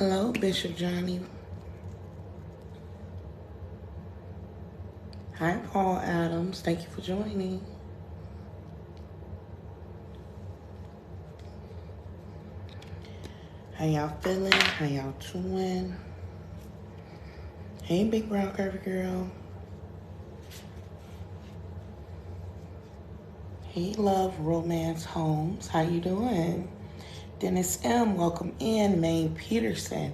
Hello, Bishop Johnny. Hi, Paul Adams. Thank you for joining. How y'all feeling? How y'all doing? Hey, big brown curvy girl. Hey, Love Romance Homes. How you doing? Dennis M., welcome in. Maine Peterson,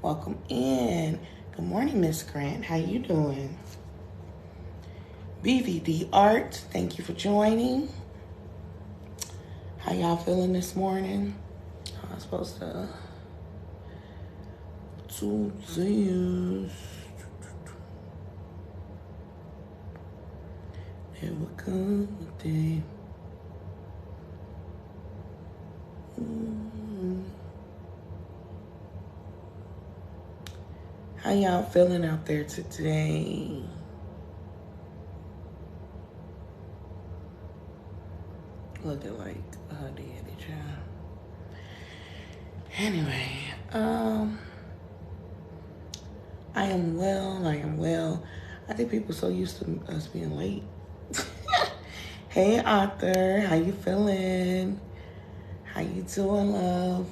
welcome in. Good morning, Miss Grant. How you doing? BVD Art, thank you for joining. How y'all feeling this morning? I was supposed to do this. There will come a day. How y'all feeling out there today? Looking like daddy child. Anyway, I am well. I think people so used to us being late. Hey, Arthur, how you feeling? How you doing, love?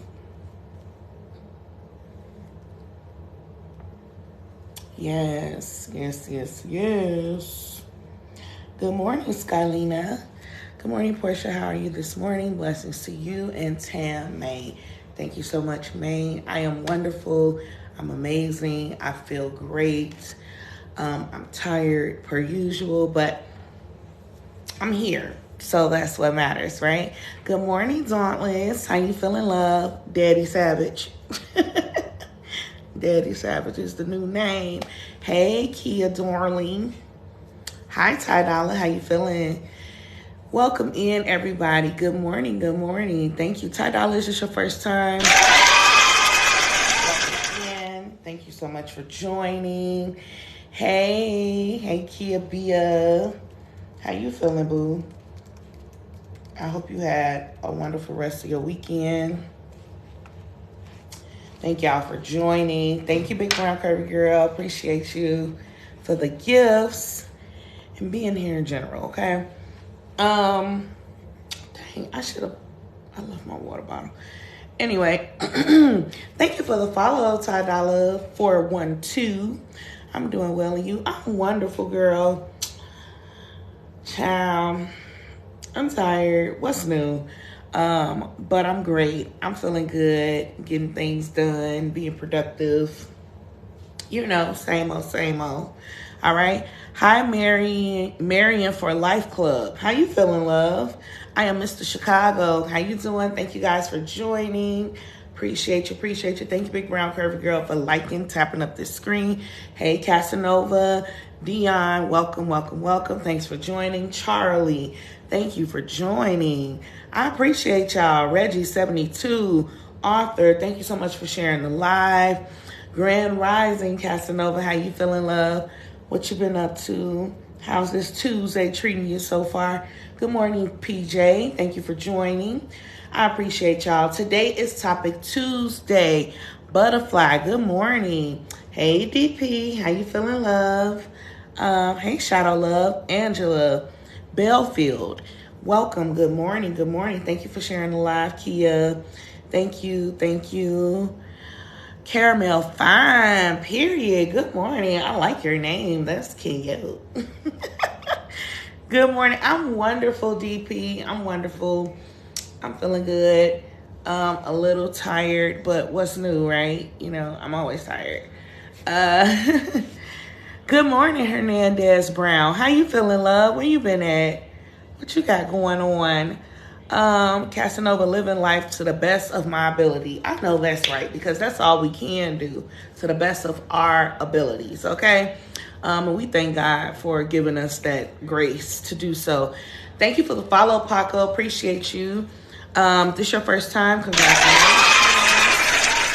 Yes. Good morning, Skylina. Good morning, Portia. How are you this morning? Blessings to you and Tam May. Thank you so much, May. I am wonderful. I'm amazing. I feel great. I'm tired per usual, but I'm here. So that's what matters, right? Good morning, Dauntless. How you feeling, love? Daddy Savage. Daddy Savage is the new name. Hey, Kia Darling. Hi, Ty Dolla. How you feeling? Welcome in, everybody. Good morning. Thank you. Ty Dolla, is this your first time? Welcome in. Thank you so much for joining. Hey, Kia Bia. How you feeling, boo? I hope you had a wonderful rest of your weekend. Thank y'all for joining. Thank you, Big Brown Curvy Girl. Appreciate you for the gifts and being here in general, okay? Dang, I left my water bottle. Anyway, thank you for the follow, Ty Dolla 412. I'm doing well, and you? I'm wonderful, girl. Child, I'm tired. What's new? But I'm great. I'm feeling good, getting things done, being productive. You know, same old. All right. Hi, Marion for Life Club. How you feeling, love? I am Mr. Chicago. How you doing? Thank you guys for joining. Appreciate you. Thank you, Big Brown Curvy Girl, for liking, tapping up this screen. Hey, Casanova, Dion, welcome. Thanks for joining. Charlie, thank you for joining. I appreciate y'all. Reggie72, Arthur, thank you so much for sharing the live. Grand Rising, Casanova, how you feeling, love? What you been up to? How's this Tuesday treating you so far? Good morning, PJ. Thank you for joining. I appreciate y'all. Today is Topic Tuesday. Butterfly, good morning. Hey, DP, how you feeling, love? Hey, Shadow Love. Angela Belfield, welcome. Good morning. Thank you for sharing the live, Kia. Thank you. Caramel Fine, period. Good morning. I like your name. That's cute. Good morning. I'm wonderful, DP. I'm wonderful. I'm feeling good. A little tired, but what's new, right? You know, I'm always tired. Good morning, Hernandez Brown. How you feeling, love? Where you been at? What you got going on? Casanova, living life to the best of my ability. I know that's right, because that's all we can do, to the best of our abilities, okay? And we thank God for giving us that grace to do so. Thank you for the follow, Paco. Appreciate you. This your first time. Congratulations.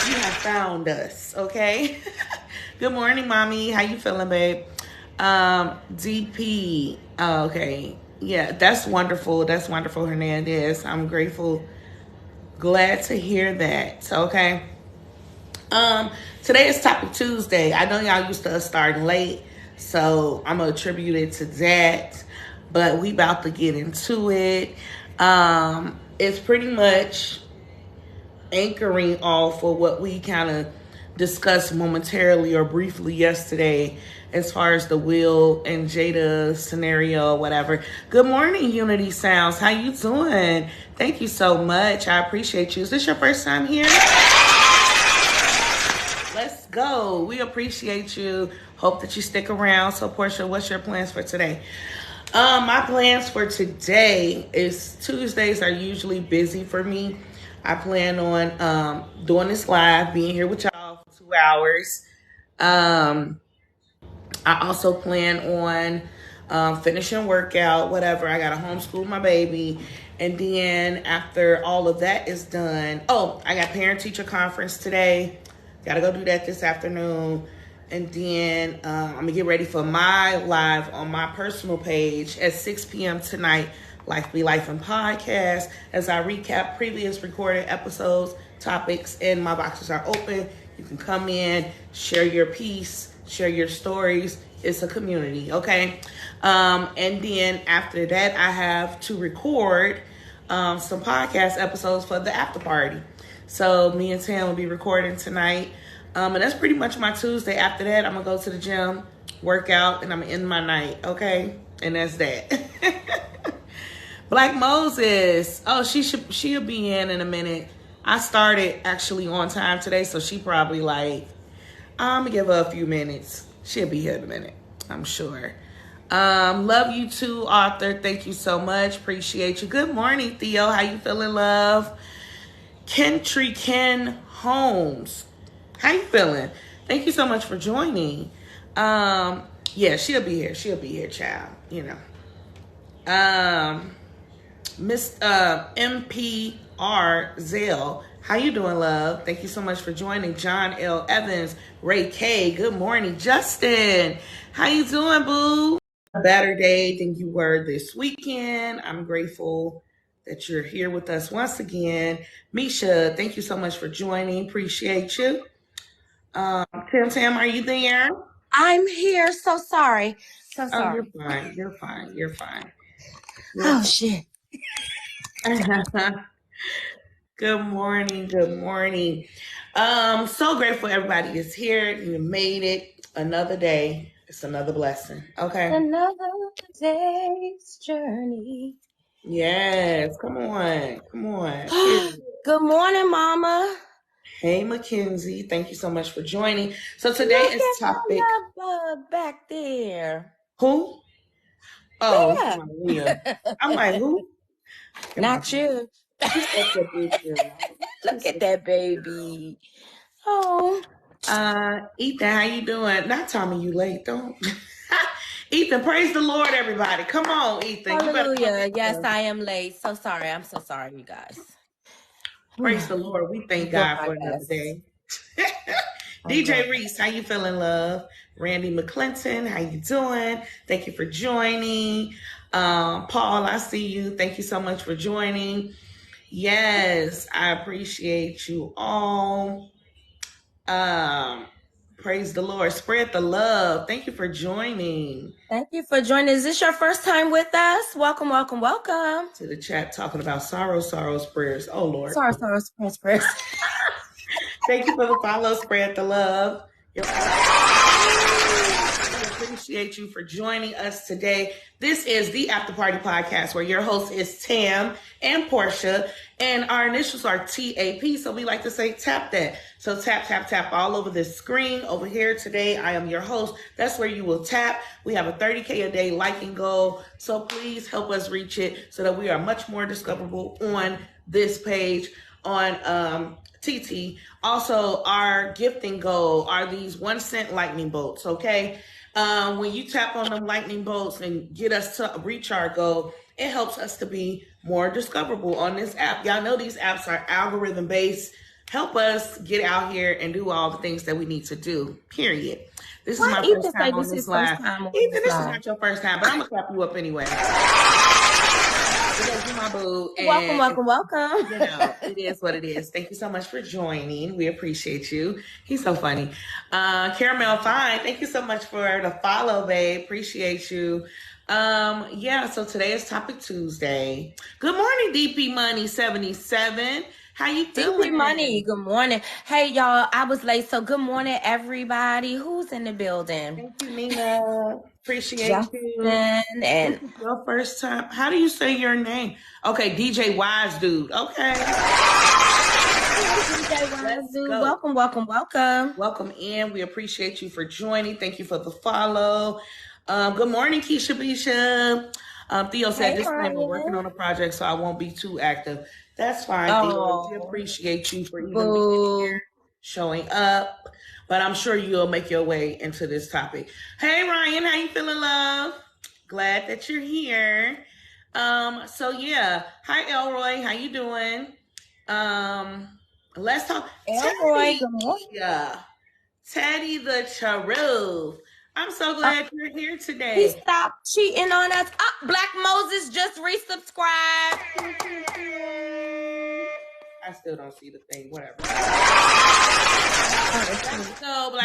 You have found us, okay? Good morning, mommy. How you feeling, babe? DP. Oh, okay. Yeah, that's wonderful. Hernandez. I'm grateful. Glad to hear that. Okay. Today is Topic Tuesday. I know y'all used to us starting late, so I'm gonna attribute it to that. But we about to get into it. It's pretty much anchoring off of what we kind of discussed momentarily or briefly yesterday as far as the Will and Jada scenario, whatever. Good morning, Unity Sounds. How you doing? Thank you so much. I appreciate you. Is this your first time here? Let's go. We appreciate you. Hope that you stick around. So, Portia, what's your plans for today? My plans for today is Tuesdays are usually busy for me. I plan on doing this live, being here with y'all for 2 hours. I also plan on finishing workout, whatever. I got to homeschool my baby. And then after all of that is done, I got parent-teacher conference today. Got to go do that this afternoon. And then I'm going to get ready for my live on my personal page at 6 p.m. tonight, Life Be Life and Podcast, as I recap previous recorded episodes, topics, and my boxes are open. You can come in, share your piece, share your stories. It's a community, okay? And then after that, I have to record some podcast episodes for the after party. So me and Tam will be recording tonight. And that's pretty much my Tuesday. After that, I'm going to go to the gym, work out, and I'm going to end my night, okay? And that's that. Black Moses. Oh, she'll be in a minute. I started actually on time today, so she probably like, I'm going to give her a few minutes. She'll be here in a minute, I'm sure. Love you too, Arthur. Thank you so much. Appreciate you. Good morning, Theo. How you feeling, love? Kentry Ken Holmes. How you feeling? Thank you so much for joining. Yeah, she'll be here. She'll be here, child. You know. Miss MPR Zell. How you doing, love? Thank you so much for joining. John L. Evans, Ray K. Good morning. Justin. How you doing, boo? A better day than you were this weekend. I'm grateful that you're here with us once again. Misha, thank you so much for joining. Appreciate you. Tam, are you there? I'm here. So sorry. Oh, you're fine. You're fine. You're fine. Oh, shit. Good morning. Good morning. So grateful everybody is here. You made it another day. It's another blessing. Okay. Another day's journey. Yes. Come on. Come on. Good morning, Mama. Hey, Mackenzie. Thank you so much for joining. So today is topic. Back there. Who? Oh, Yeah. Maria. I'm like, who? Not you. Look at that baby. Oh. Ethan, how you doing? Not Tommy, you late. Don't. Ethan, praise the Lord, everybody. Come on, Ethan. Hallelujah. Yes, I am late. So sorry. I'm so sorry, you guys. Praise the Lord. We thank God for another day. DJ Reese, how you feeling, love? Randy McClinton, how you doing? Thank you for joining. Paul, I see you. Thank you so much for joining. Yes, I appreciate you all. Praise the Lord. Spread the love. Thank you for joining. Thank you for joining. Is this your first time with us? Welcome, welcome, welcome. To the chat talking about sorrows, prayers. Oh, Lord. Sorrows, prayers. Thank you for the follow. Spread the love. I appreciate you for joining us today. This is the After Party Podcast, where your host is Tam and Portia, and our initials are TAP, so we like to say tap that. So tap, tap, tap all over this screen. Over here today, I am your host. That's where you will tap. We have a 30K a day liking goal, so please help us reach it so that we are much more discoverable on this page on TT. Also, our gifting goal are these 1 cent lightning bolts, okay? When you tap on them lightning bolts and get us to reach our goal, it helps us to be more discoverable on this app. Y'all know these apps are algorithm based. Help us get out here and do all the things that we need to do, period. This is Why my Ethan first say time on this this his first live. time on Ethan, this this is live? not your first time, but I'm gonna clap you up anyway. Because you're my boo, Welcome, and welcome, welcome. you know, it is what it is. Thank you so much for joining. We appreciate you. He's so funny. Caramel Fine, thank you so much for the follow, babe. Appreciate you. Yeah, so today is Topic Tuesday. Good morning, DP Money 77. How you DP feeling? Money, good morning. Hey, y'all, I was late, so good morning, everybody. Who's in the building? Thank you, Nina. Appreciate you. Justin and This is your first time. How do you say your name? Okay, DJ Wise Dude. Okay. Let's go. Welcome, welcome, welcome. Welcome in. We appreciate you for joining. Thank you for the follow. Good morning, Keisha Bisha. Theo said, Hey, disclaimer, Ryan. working on a project, so I won't be too active. That's fine, Theo. We appreciate you for even being here, showing up. But I'm sure you'll make your way into this topic. Hey, Ryan, how you feeling, love? Glad that you're here. So yeah. Hi, Elroy. How you doing? Let's talk. Elroy, good morning. Yeah. Teddy the Charoo. I'm so glad you're here today. He stopped cheating on us. Black Moses just resubscribed. I still don't see the thing. Whatever.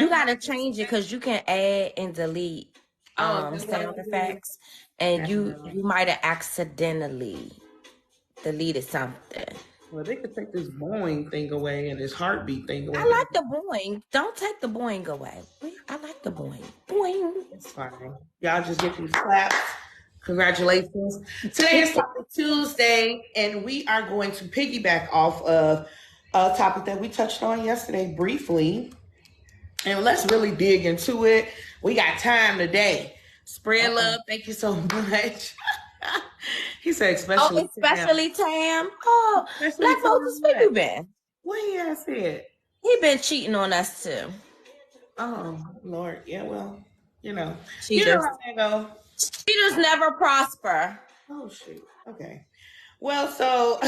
You gotta change it because you can add and delete sound effects, and you might have accidentally deleted something. Well, they could take this Boeing thing away and this heartbeat thing away. I like the boing. Don't take the boing away. I like the boing. Boing. It's fine. Y'all just get these claps. Congratulations. Today is Topic Tuesday, and we are going to piggyback off of a topic that we touched on yesterday briefly. And let's really dig into it. We got time today. Spread love. Thank you so much. He said, especially Tam. Oh, Black Moses, where you been? What he has said? He been cheating on us too. Oh, Lord. Yeah, well, you know. Cheaters. You know how they go. Cheaters never prosper. Oh, shoot. Okay. Well, so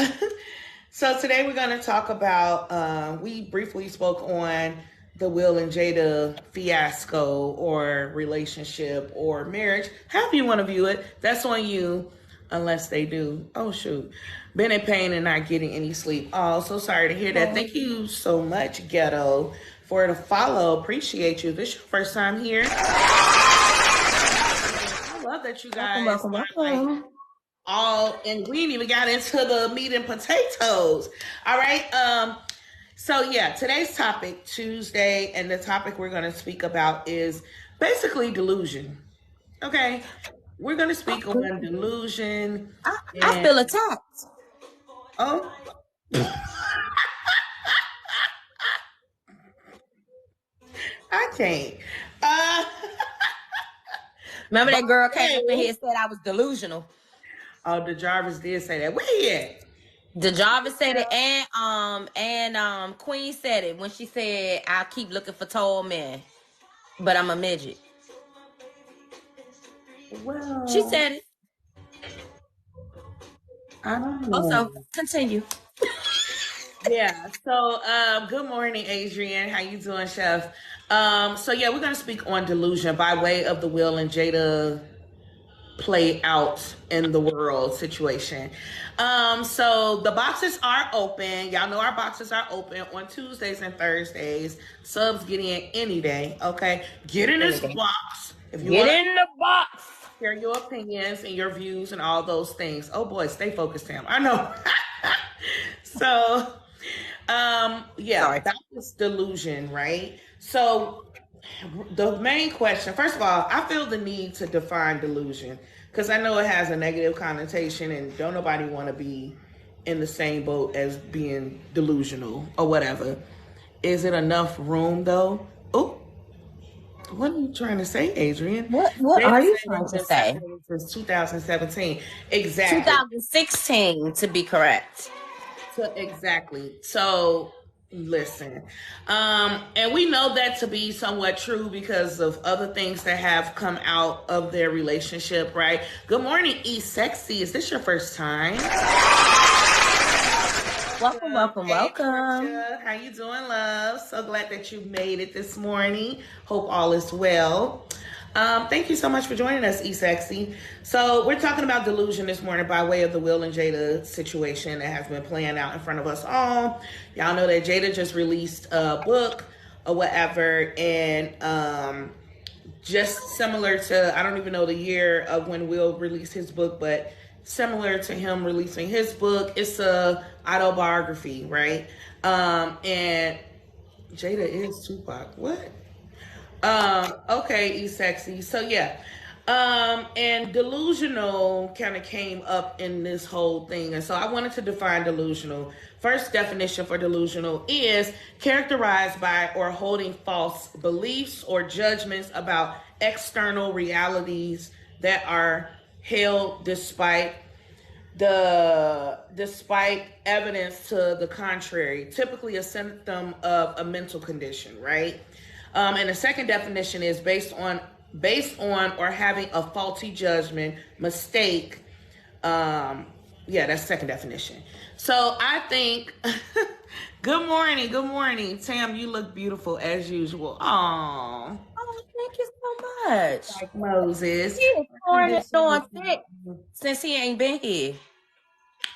today we're going to talk about, we briefly spoke on the Will and Jada fiasco or relationship or marriage. However you want to view it, that's on you unless they do. Oh, shoot. Been in pain and not getting any sleep. Oh, so sorry to hear that. Thank you so much, Ghetto, for the follow. Appreciate you. This is your first time here. I love that you guys welcome. and we ain't even got into the meat and potatoes. All right. So yeah, today's topic, Tuesday, and the topic we're going to speak about is basically delusion. Okay. We're going to speak on delusion. I feel attacked. Oh. I can't. Remember that girl came up in here and said I was delusional. Oh, the Jarvis did say that. Where he at? The Jarvis said it, and Queen said it when she said, "I'll keep looking for tall men, but I'm a midget." Well, she said it. I don't know. Also, continue. Yeah. So, good morning, Adrian. How you doing, Chef? So yeah, we're gonna speak on delusion by way of the Will and Jada play out in the world situation. So the boxes are open. Y'all know our boxes are open on Tuesdays and Thursdays. Subs get in any day. Okay, get in this box. If you get in the box, share your opinions and your views and all those things. Oh boy, stay focused, Tam. I know. So, yeah, that was delusion, right? So the main question, first of all, I feel the need to define delusion because I know it has a negative connotation and don't nobody want to be in the same boat as being delusional or whatever. Is it enough room though? Oh, what are you trying to say, Adrian? What are you trying to say? Since 2017. Exactly. 2016 to be correct. Exactly. So listen, and we know that to be somewhat true because of other things that have come out of their relationship, right? Good morning, E Sexy. Is this your first time? Welcome, welcome, Hey, welcome. Portia. How you doing, love? So glad that you made it this morning. Hope all is well. Thank you so much for joining us, eSexy. So we're talking about delusion this morning by way of the Will and Jada situation that has been playing out in front of us all. Y'all know that Jada just released a book or whatever, and just similar to, I don't even know the year of when Will released his book, but similar to him releasing his book, it's a autobiography, right? And Jada is Tupac. What? Okay, eSexy. So yeah. And delusional kind of came up in this whole thing. And so I wanted to define delusional. First definition for delusional is characterized by or holding false beliefs or judgments about external realities that are held despite evidence to the contrary, typically a symptom of a mental condition, right? And the second definition is based on or having a faulty judgment, mistake. Yeah, that's the second definition. So I think, good morning. Tam, you look beautiful as usual. Aww. Oh, thank you so much. Like Moses. He is pouring it on thick since he ain't been here.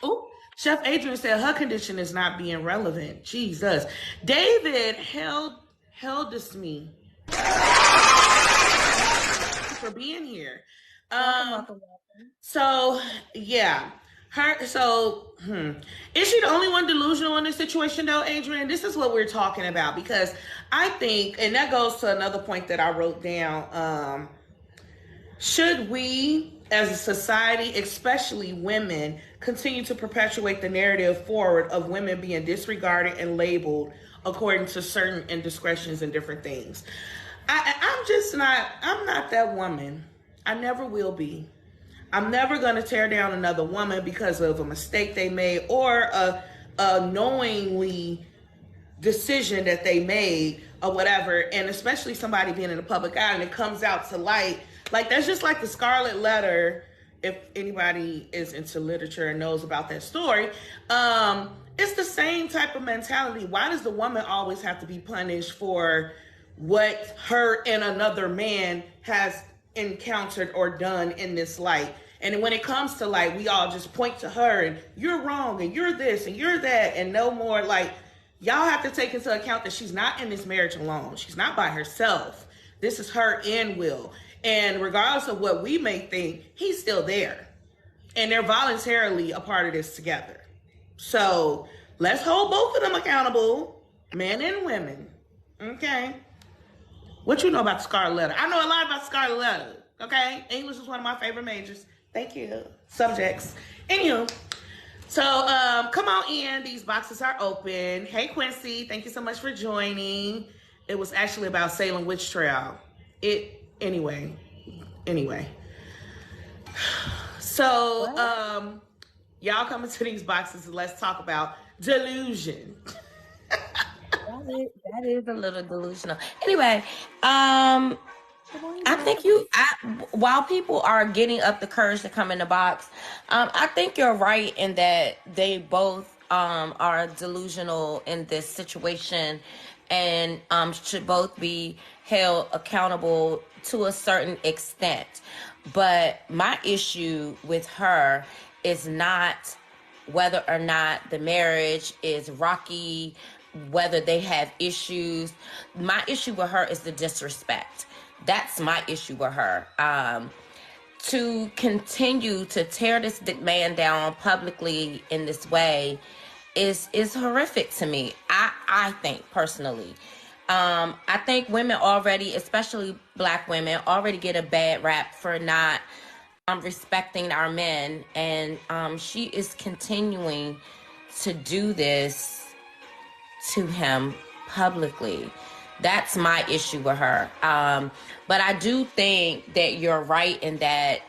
Oh, Chef Adrian said her condition is not being relevant. Jesus. David held us me for being here. Welcome. So yeah. Is she the only one delusional in this situation though, Adrian? This is what we're talking about, because I think, and that goes to another point that I wrote down, should we as a society, especially women, continue to perpetuate the narrative forward of women being disregarded and labeled according to certain indiscretions and different things? I'm not that woman. I never will be. I'm never going to tear down another woman because of a mistake they made or a knowingly decision that they made or whatever. And especially somebody being in the public eye and it comes out to light. Like, that's just like the Scarlet Letter. If anybody is into literature and knows about that story, it's the same type of mentality. Why does the woman always have to be punished for what her and another man has encountered or done in this light? And when it comes to light, we all just point to her and you're wrong and you're this and you're that, and no more. Like, y'all have to take into account that she's not in this marriage alone. She's not by herself. This is her and Will. And regardless of what we may think, he's still there. And they're voluntarily a part of this together. So let's hold both of them accountable, men and women. Okay? What you know about the Scarlet Letter? I know a lot about the Scarlet Letter. Okay? English is one of my favorite majors. Thank you. Subjects. Anywho. So come on in. These boxes are open. Hey, Quincy. Thank you so much for joining. It was actually about Salem Witch Trial. Anyway. So, y'all come into these boxes and let's talk about delusion. That is a little delusional. Anyway, I think while people are getting up the courage to come in the box, I think you're right in that they both are delusional in this situation and should both be held accountable to a certain extent. But my issue with her is not whether or not the marriage is rocky, whether they have issues. My issue with her is the disrespect. That's my issue with her. To continue to tear this man down publicly in this way is horrific to me. I think personally. I think women already, especially Black women, already get a bad rap for not respecting our men, and she is continuing to do this to him publicly. That's my issue with her. But I do think that you're right in that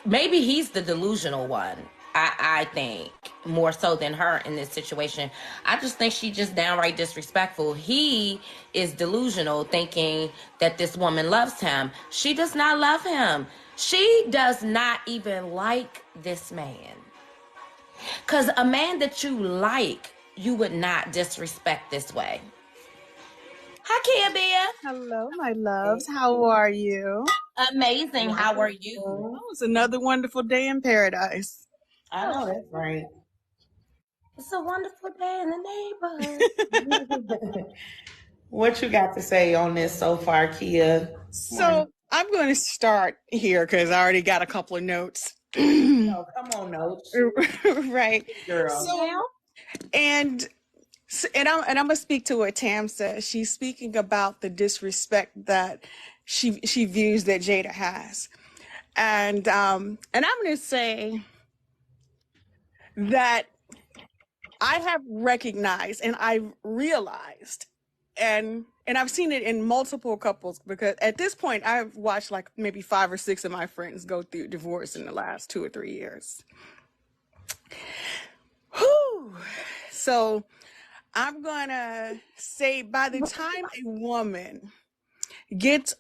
maybe he's the delusional one. I think more so than her in this situation. I just think she's just downright disrespectful. He is delusional, thinking that this woman loves him. She does not love him. She does not even like this man. Because a man that you like, you would not disrespect this way. Hi, Kia Beer. Hello, my loves. How are you? Amazing. How are you? Oh, it's another wonderful day in paradise. I know that's right. It's a wonderful day in the neighborhood. What you got to say on this so far, Kia? So I'm going to start here because I already got a couple of notes. Oh, come on, Notes. Right. Girl. So, and I'm gonna speak to what Tam said. She's speaking about the disrespect that she views that Jada has, and I'm gonna say that I have recognized and I've realized, and I've seen it in multiple couples, because at this point I've watched like maybe 5 or 6 of my friends go through divorce in the last 2 or 3 years. Whew. So I'm gonna say, by the time a woman gets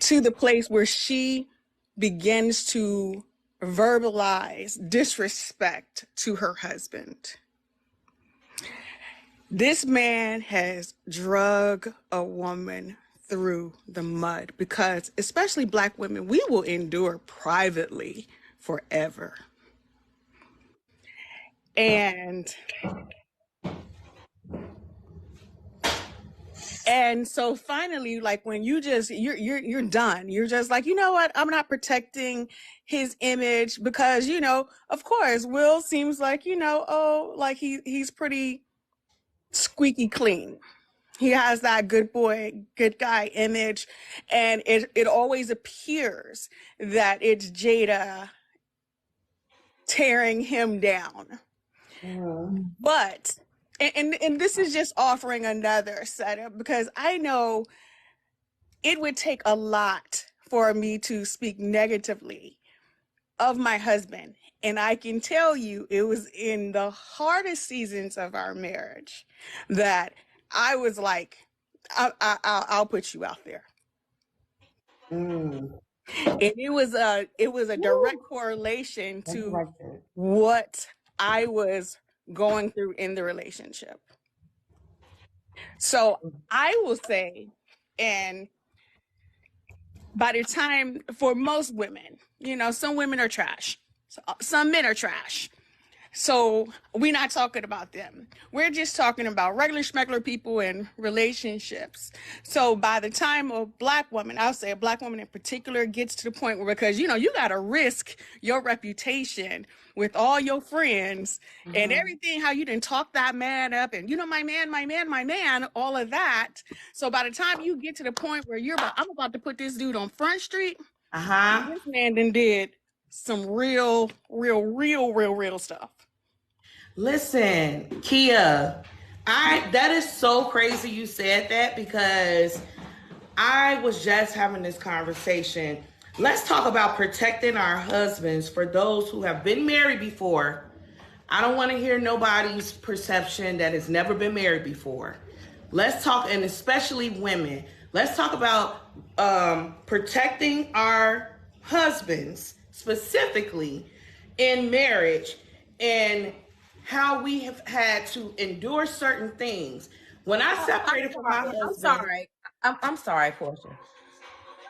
to the place where she begins to verbalize disrespect to her husband, this man has drug a woman through the mud, because especially Black women, we will endure privately forever. And so finally, like, when you're done, you're just like, you know what, I'm not protecting his image, because, you know, of course, Will seems like, you know, oh, like he's pretty squeaky clean. He has that good boy, good guy image, and it always appears that it's Jada tearing him down. But and this is just offering another setup, because I know it would take a lot for me to speak negatively of my husband. And I can tell you, it was in the hardest seasons of our marriage that I was like, I'll put you out there. And it was a direct correlation to what I was going through in the relationship. So I will say, and by the time, for most women, you know, some women are trash, some men are trash. So we're not talking about them. We're just talking about regular schmegular people in relationships. So by the time a Black woman, I'll say a Black woman in particular, gets to the point where, because, you know, you got to risk your reputation with all your friends and everything, how you didn't talk that man up, and, you know, my man, all of that. So by the time you get to the point where I'm about to put this dude on Front Street, this man then did some real stuff. Listen, Kia, that is so crazy you said that, because I was just having this conversation. Let's talk about protecting our husbands for those who have been married before. I don't want to hear nobody's perception that has never been married before. Let's talk, and especially women, let's talk about protecting our husbands specifically in marriage, and how we have had to endure certain things. When I separated from my husband, I'm sorry, Portia.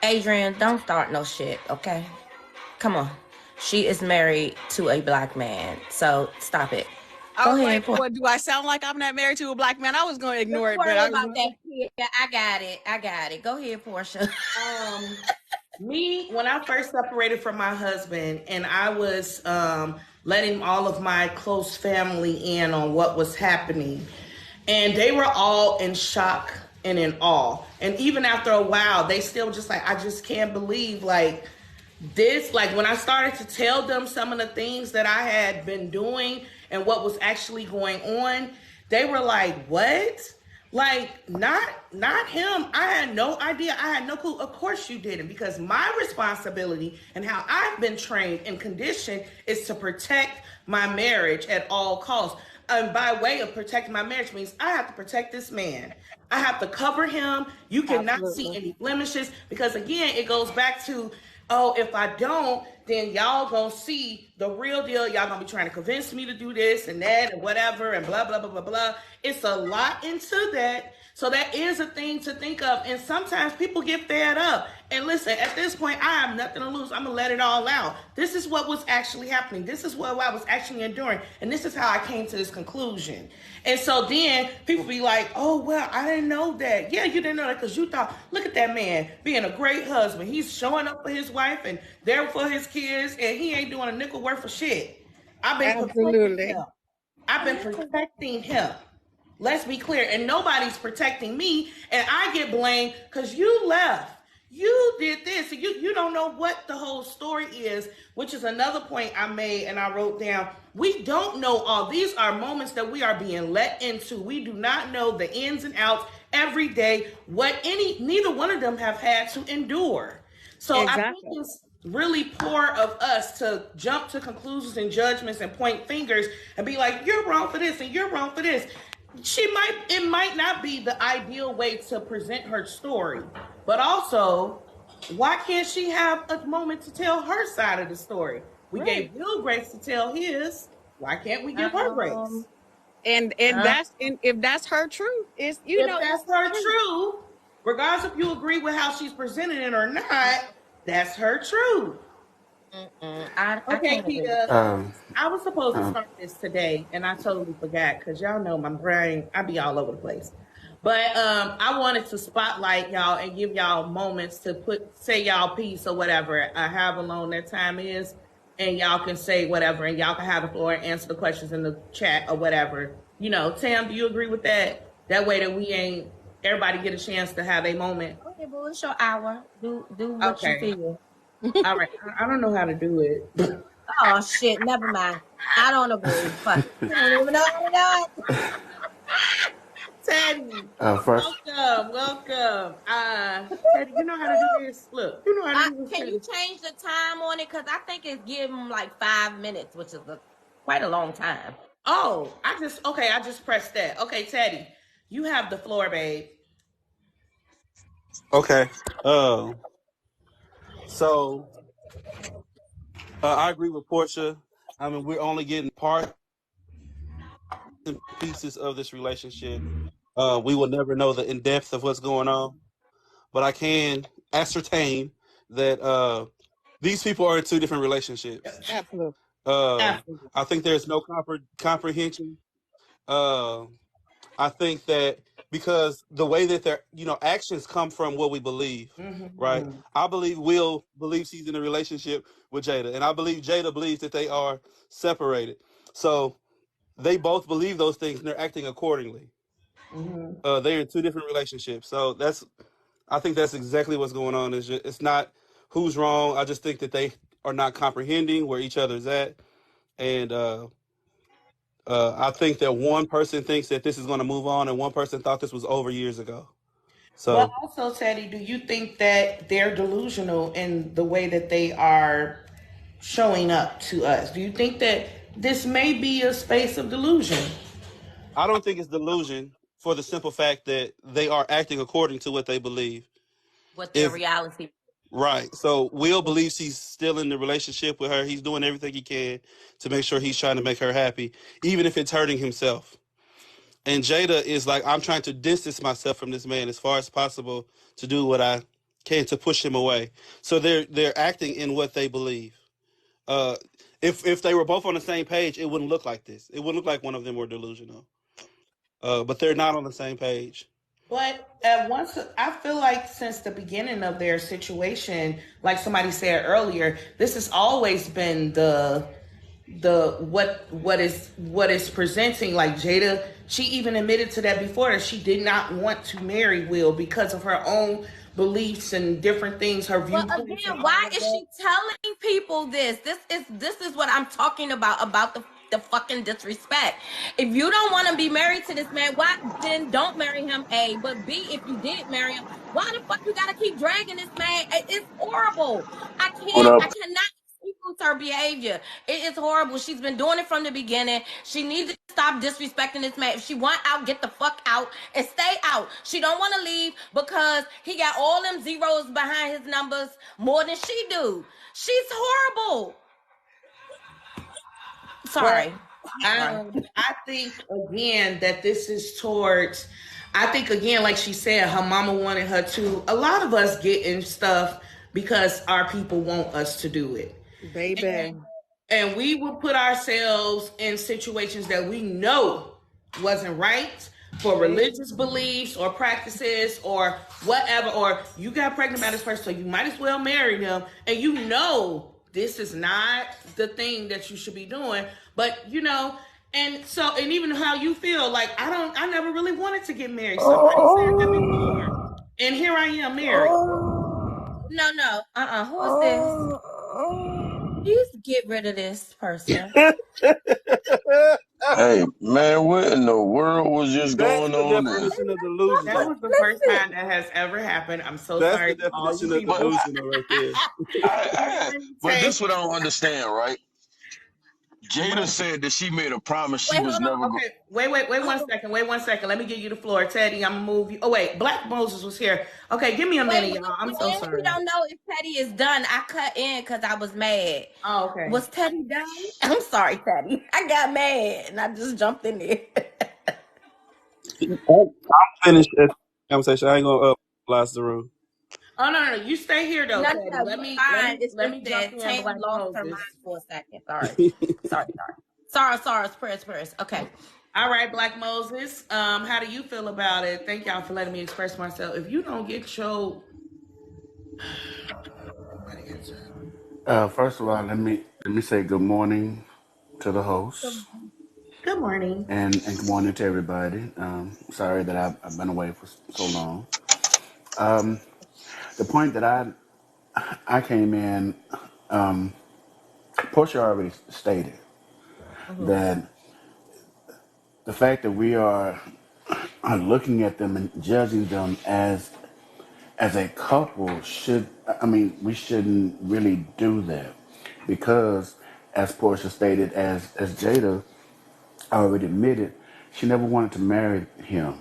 Adrian, don't start no shit, okay? Come on. She is married to a Black man, so stop it. Go ahead. Like, what, do I sound like I'm not married to a Black man? I was going to ignore it, but I got it. Go ahead, Portia. When I first separated from my husband, and I was letting all of my close family in on what was happening, and they were all in shock and in awe. And even after a while, they still just like, I just can't believe like this. Like, when I started to tell them some of the things that I had been doing and what was actually going on, they were like, what? Like, not him. I had no idea. I had no clue. Of course you didn't, because my responsibility and how I've been trained and conditioned is to protect my marriage at all costs. And by way of protecting my marriage means I have to protect this man. I have to cover him. You cannot see any blemishes, because again, it goes back to oh, if I don't, then y'all gonna see the real deal. Y'all gonna be trying to convince me to do this and that and whatever and blah, blah, blah, blah, blah. It's a lot into that. So that is a thing to think of. And sometimes people get fed up. And listen, at this point, I have nothing to lose. I'm going to let it all out. This is what was actually happening. This is what I was actually enduring. And this is how I came to this conclusion. And so then people be like, oh, well, I didn't know that. Yeah, you didn't know that because you thought, look at that man being a great husband. He's showing up for his wife and there for his kids, and he ain't doing a nickel worth of shit. I've been protecting him. I've been protecting him. Let's be clear. And nobody's protecting me. And I get blamed because you left. You did this. And you don't know what the whole story is, which is another point I made and I wrote down. We don't know all. These are moments that we are being let into. We do not know the ins and outs every day, what neither one of them have had to endure. So exactly. I think it's really poor of us to jump to conclusions and judgments and point fingers and be like, you're wrong for this and you're wrong for this. It might not be the ideal way to present her story, but also, why can't she have a moment to tell her side of the story? We gave Will grace to tell his. Why can't we give her grace? And if that's her truth, it's if that's her truth, regardless if you agree with how she's presenting it or not, that's her truth. Okay, Keita. I was supposed to start this today, and I totally forgot because y'all know my brain, I be all over the place. But I wanted to spotlight y'all and give y'all moments to say y'all piece or whatever, however long that time is, and y'all can say whatever, and y'all can have the floor and answer the questions in the chat or whatever. Tam, do you agree with that? That way that everybody get a chance to have a moment. Okay, well, it's your hour. Do what you feel. All right. I don't know how to do it. Oh, shit. Never mind. I don't agree. Fuck. I don't even know how to do it. Teddy. First. Welcome. Teddy, you know how to do this? Look, you know how to do this. Can you change the time on it? Because I think it's giving like 5 minutes, which is quite a long time. Oh, I just pressed that. Okay, Teddy, you have the floor, babe. Okay. So I agree with Portia. I mean, we're only getting parts and pieces of this relationship. We will never know the in-depth of what's going on, but I can ascertain that these people are in two different relationships. Absolutely. I think there's no comprehension. I think that because the way that their actions come from what we believe, right? I believe Will believes he's in a relationship with Jada, and I believe Jada believes that they are separated. So they both believe those things, and they're acting accordingly. They're in two different relationships. So I think that's exactly what's going on. It's not who's wrong. I just think that they are not comprehending where each other's at, and I think that one person thinks that this is going to move on, and one person thought this was over years ago. So, well, also, Teddy, do you think that they're delusional in the way that they are showing up to us? Do you think that this may be a space of delusion? I don't think it's delusion for the simple fact that they are acting according to what they believe. What their reality. Right. So Will believes he's still in the relationship with her. He's doing everything he can to make sure he's trying to make her happy, even if it's hurting himself. And Jada is like, I'm trying to distance myself from this man as far as possible to do what I can to push him away. So they're acting in what they believe. If they were both on the same page, it wouldn't look like this. It wouldn't look like one of them were delusional. But they're not on the same page. But I feel like since the beginning of their situation, like somebody said earlier, this has always been what is presenting. Like Jada, she even admitted to that before, that she did not want to marry Will because of her own beliefs and different things. Her views. But again, why is she telling people this? This is what I'm talking about the fucking disrespect. If you don't want to be married to this man, why then don't marry him? A, but B, if you did marry him, why the fuck you gotta keep dragging this man? It's horrible. I cannot excuse her behavior. It is horrible. She's been doing it from the beginning. She needs to stop stop disrespecting this man. If she want out, get the fuck out and stay out. She don't want to leave because he got all them zeros behind his numbers more than she do. She's horrible. Sorry. I think again that this is towards. I think again, like she said, her mama wanted her to. A lot of us get in stuff because our people want us to do it, Baby. and we will put ourselves in situations that we know wasn't right for religious beliefs or practices or whatever. Or you got pregnant by this person, so you might as well marry them, and you know this is not the thing that you should be doing. But you know, and so, and even how you feel, like I never really wanted to get married. Somebody said that before, and here I am married. No. Who is this? Please get rid of this person. Hey, man, what in the world was just That's going the on there? definition of delusional. That was the first time that has ever happened. I'm so That's sorry. the to all definition you of people. delusional right there. But this what I don't understand, right? Jada said that she made a promise she Wait, was hold never on. going. Okay, wait 1 second. Wait 1 second. Let me give you the floor, Teddy. I'm gonna move you. Oh wait, Black Moses was here. Okay, give me a minute, y'all. I'm so And sorry. we don't know if Teddy is done. I cut in because I was mad. Oh, okay. Was Teddy done? I'm sorry, Teddy. I got mad and I just jumped in there. I'm finished the conversation. I ain't gonna blast the room. Oh no. You stay here though, No, Teddy. no, Let me It's let me just jump that in. Tam Black lost her Moses. mind for a second. Sorry. Prayers. Okay. All right, Black Moses. How do you feel about it? Thank y'all for letting me express myself. If you don't get your First of all, let me say good morning to the host good morning. and good morning to everybody. Sorry that I've been away for so long. The point that I came in, Portia already stated that the fact that we are looking at them and judging them as a couple we shouldn't really do that because, as Portia stated, as Jada already admitted, she never wanted to marry him.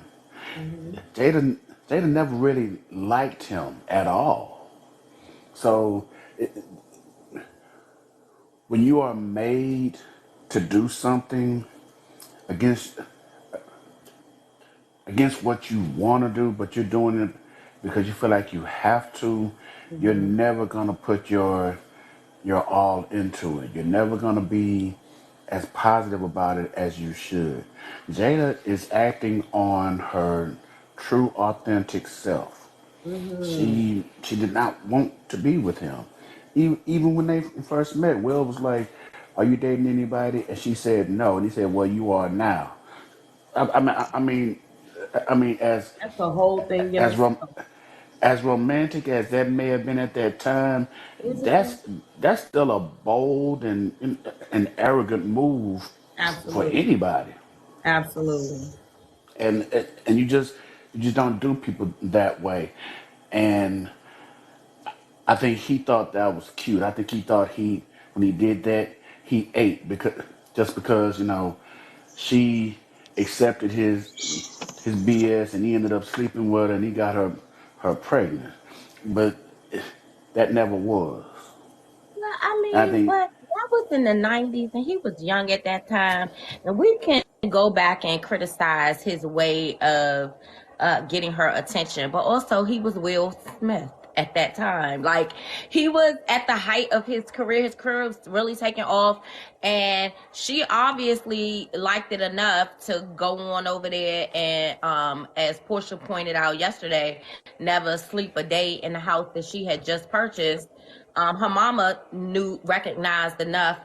Jada never really liked him at all. So when you are made to do something against what you want to do, but you're doing it because you feel like you have to, you're never gonna put your all into it. You're never gonna be as positive about it as you should. Jada is acting on her true, authentic self. She did not want to be with him. Even when they first met, Will was like, "Are you dating anybody?" And she said no, and he said, "Well, you are now." I mean, That's the whole thing in as rom- itself. as romantic as that may have been at that time, Is it? that's still a bold and an arrogant move for Absolutely. anybody. Absolutely. And you just don't do people that way. And I think he thought that was cute. I think he thought when he did that he ate because she accepted his BS and he ended up sleeping with her and he got her pregnant. But that never was. Well, I I mean, think but that was in the 90s and he was young at that time. And we can go back and criticize his way of getting her attention. But also, he was Will Smith at that time. Like, he was at the height of his career. His career was really taking off. And she obviously liked it enough to go on over there and, as Portia pointed out yesterday, never sleep a day in the house that she had just purchased. Her mama recognized enough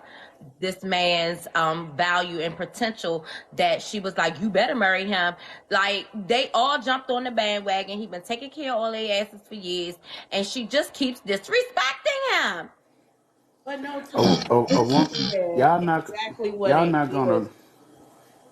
this man's value and potential that she was like, you better marry him. Like, they all jumped on the bandwagon. He been taking care of all their asses for years, and she just keeps disrespecting him. But no, y'all not exactly what y'all it not is. gonna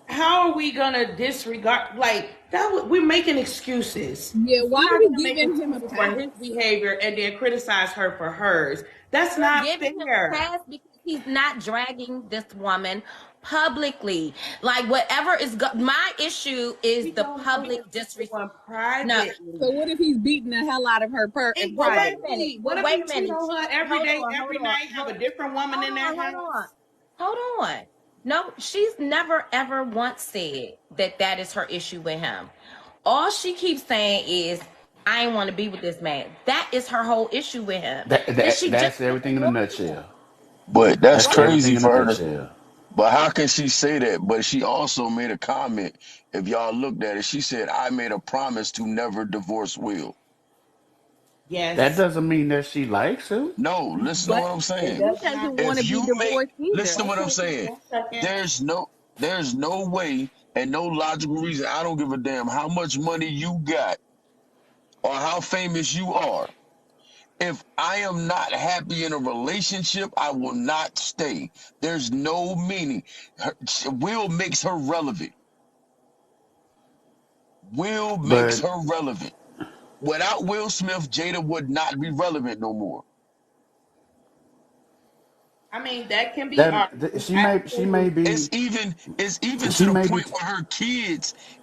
How are we gonna disregard like that? We're making excuses. Yeah, why We're are not we gonna make giving him a excuses for pass? his behavior and then criticize her for hers. That's We're not giving him a fair. pass because he's not dragging this woman publicly. Like whatever is my issue is the public disrespect. No. So what if he's beating the hell out of her in Well, private? wait a minute. What if Wait he a cheat minute. on her every Hold day, on, every hold on. night, have a different woman in that house? Hold on. No, she's never ever once said that is her issue with him. All she keeps saying is, I ain't want to be with this man. That is her whole issue with him. That's everything in a nutshell. But that's That's everything crazy in a for her to. nutshell. But how can she say that? But she also made a comment. If y'all looked at it, she said, "I made a promise to never divorce Will." Yes. That doesn't mean that she likes him. No, listen to what I'm saying. He doesn't want to If be you make, divorced either. listen to what I'm saying. There's no way and no logical reason. I don't give a damn how much money you got or how famous you are. If I am not happy in a relationship, I will not stay. There's no meaning. Will makes her relevant. Will makes But her relevant. Without Will Smith, Jada would not be relevant no more. I mean, that can be she may be It's even to she the may be point where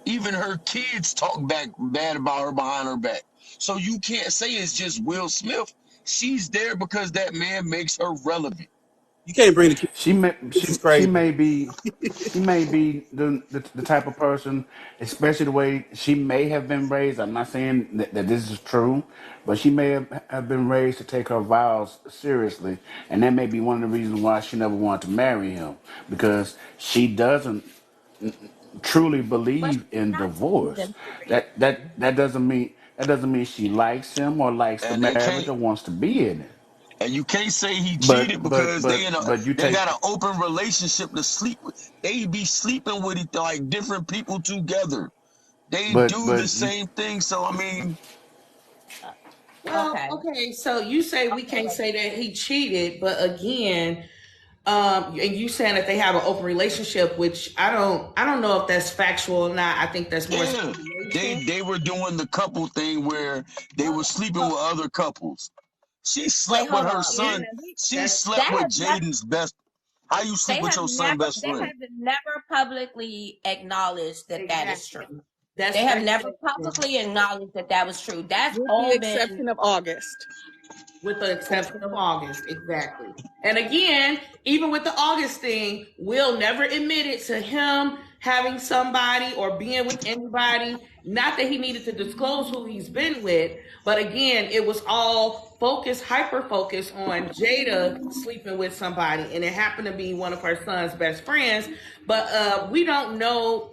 even her kids talk bad about her behind her back. So you can't say it's just Will Smith. She's there because that man makes her relevant. You can't bring the kids. she may This is she crazy. may be the type of person, especially the way she may have been raised. I'm not saying that this is true, but she may have been raised to take her vows seriously, and that may be one of the reasons why she never wanted to marry him, because she doesn't truly But believe she's in not taking divorce. them serious. That doesn't mean she likes him or likes the And they marriage can't or wants to be in it. and you can't say he cheated But because you they take got an open relationship to sleep with. They be sleeping with like different people together. They do the but you same thing. So I mean, Well, Okay. okay, so you say we can't say that he cheated, but again, and you saying that they have an open relationship, which I don't know if that's factual or not. I think that's more yeah, speculation. they were doing the couple thing where they were sleeping with other couples. She Wait, slept with hold her on. Yeah, son. She that's slept That with has never Jaden's best. How you sleep with your son best they friend? have never publicly acknowledged that is true. exactly that's They have never speculation. publicly acknowledged that was true. That's With the all been exception of August. With the exception of August, exactly. And again, even with the August thing, Will never admitted to him having somebody or being with anybody. Not that he needed to disclose who he's been with, but again, it was all focused, hyper focused on Jada sleeping with somebody, and it happened to be one of her son's best friends. But we don't know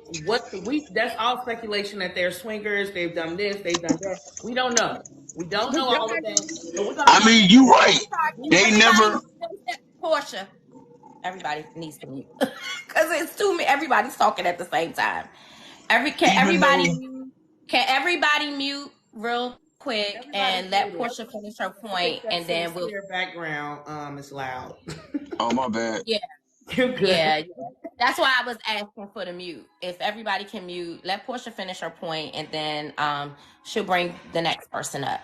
That's all speculation that they're swingers. They've done this, they've done that. We don't know. We don't know all of that, but we're gonna I find mean, you right. They everybody never. Portia. Everybody needs to mute because it's too many. Everybody's talking at the same time. Even though Can everybody mute real quick and let muted. Portia finish her point, That and then we'll. sincere background is loud. oh my bad. Yeah, You're good. yeah. That's why I was asking for the mute. If everybody can mute, let Portia finish her point, and then she'll bring the next person up.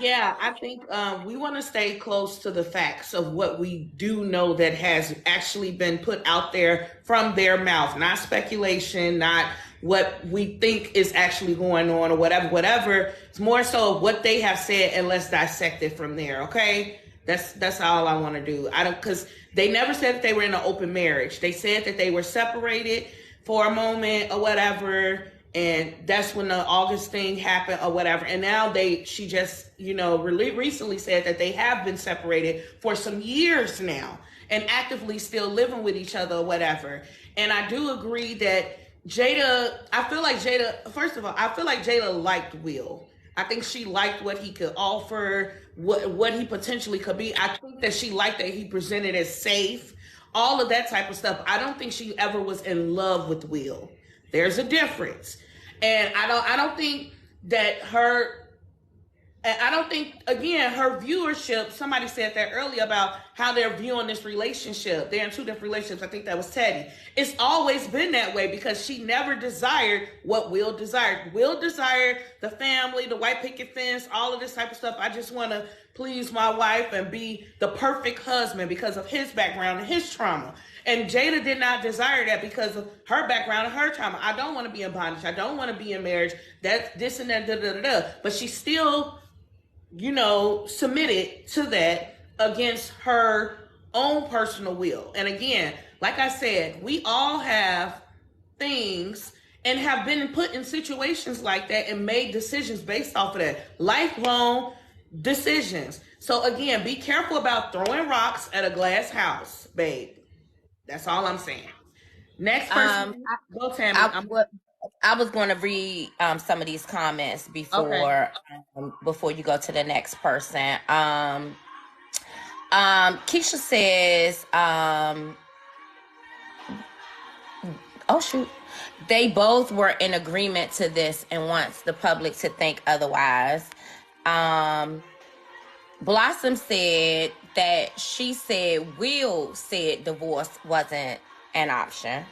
Yeah, I think we want to stay close to the facts of what we do know that has actually been put out there from their mouth, not speculation, not what we think is actually going on or whatever. It's more so what they have said, and let's dissect it from there. Okay, that's all I want to do. I don't because they never said that they were in an open marriage. They said that they were separated for a moment or whatever. And that's when the August thing happened or whatever. And now she just, really recently said that they have been separated for some years now and actively still living with each other or whatever. And I do agree that first of all, I feel like Jada liked Will. I think she liked what he could offer, what he potentially could be. I think that she liked that he presented as safe, all of that type of stuff. I don't think she ever was in love with Will. There's a difference. And I don't think again, her viewership, somebody said that earlier about how they're viewing this relationship. They're in two different relationships. I think that was Teddy. It's always been that way because she never desired what Will desired. Will desired the family, the white picket fence, all of this type of stuff. I just want to please my wife and be the perfect husband because of his background and his trauma. And Jada did not desire that because of her background and her trauma. I don't want to be in bondage. I don't want to be in marriage. That's this and that, da, da, da, da. But she still, submitted to that against her own personal will. And again, like I said, we all have things and have been put in situations like that and made decisions based off of that. Lifelong decisions. So again, be careful about throwing rocks at a glass house, babe. That's all I'm saying. Next person, go Tammy. I was going to read some of these comments before you go to the next person. Keisha says, oh shoot, they both were in agreement to this and wants the public to think otherwise. Blossom said that she said Will said divorce wasn't an option.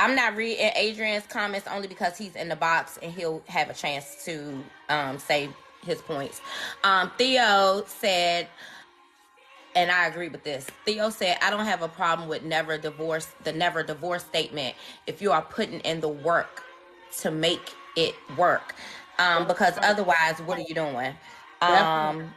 I'm not reading Adrian's comments only because he's in the box and he'll have a chance to say his points. Theo said, and I agree with this. Theo said, I don't have a problem with the never divorce statement if you are putting in the work to make it work. Because otherwise, what are you doing? And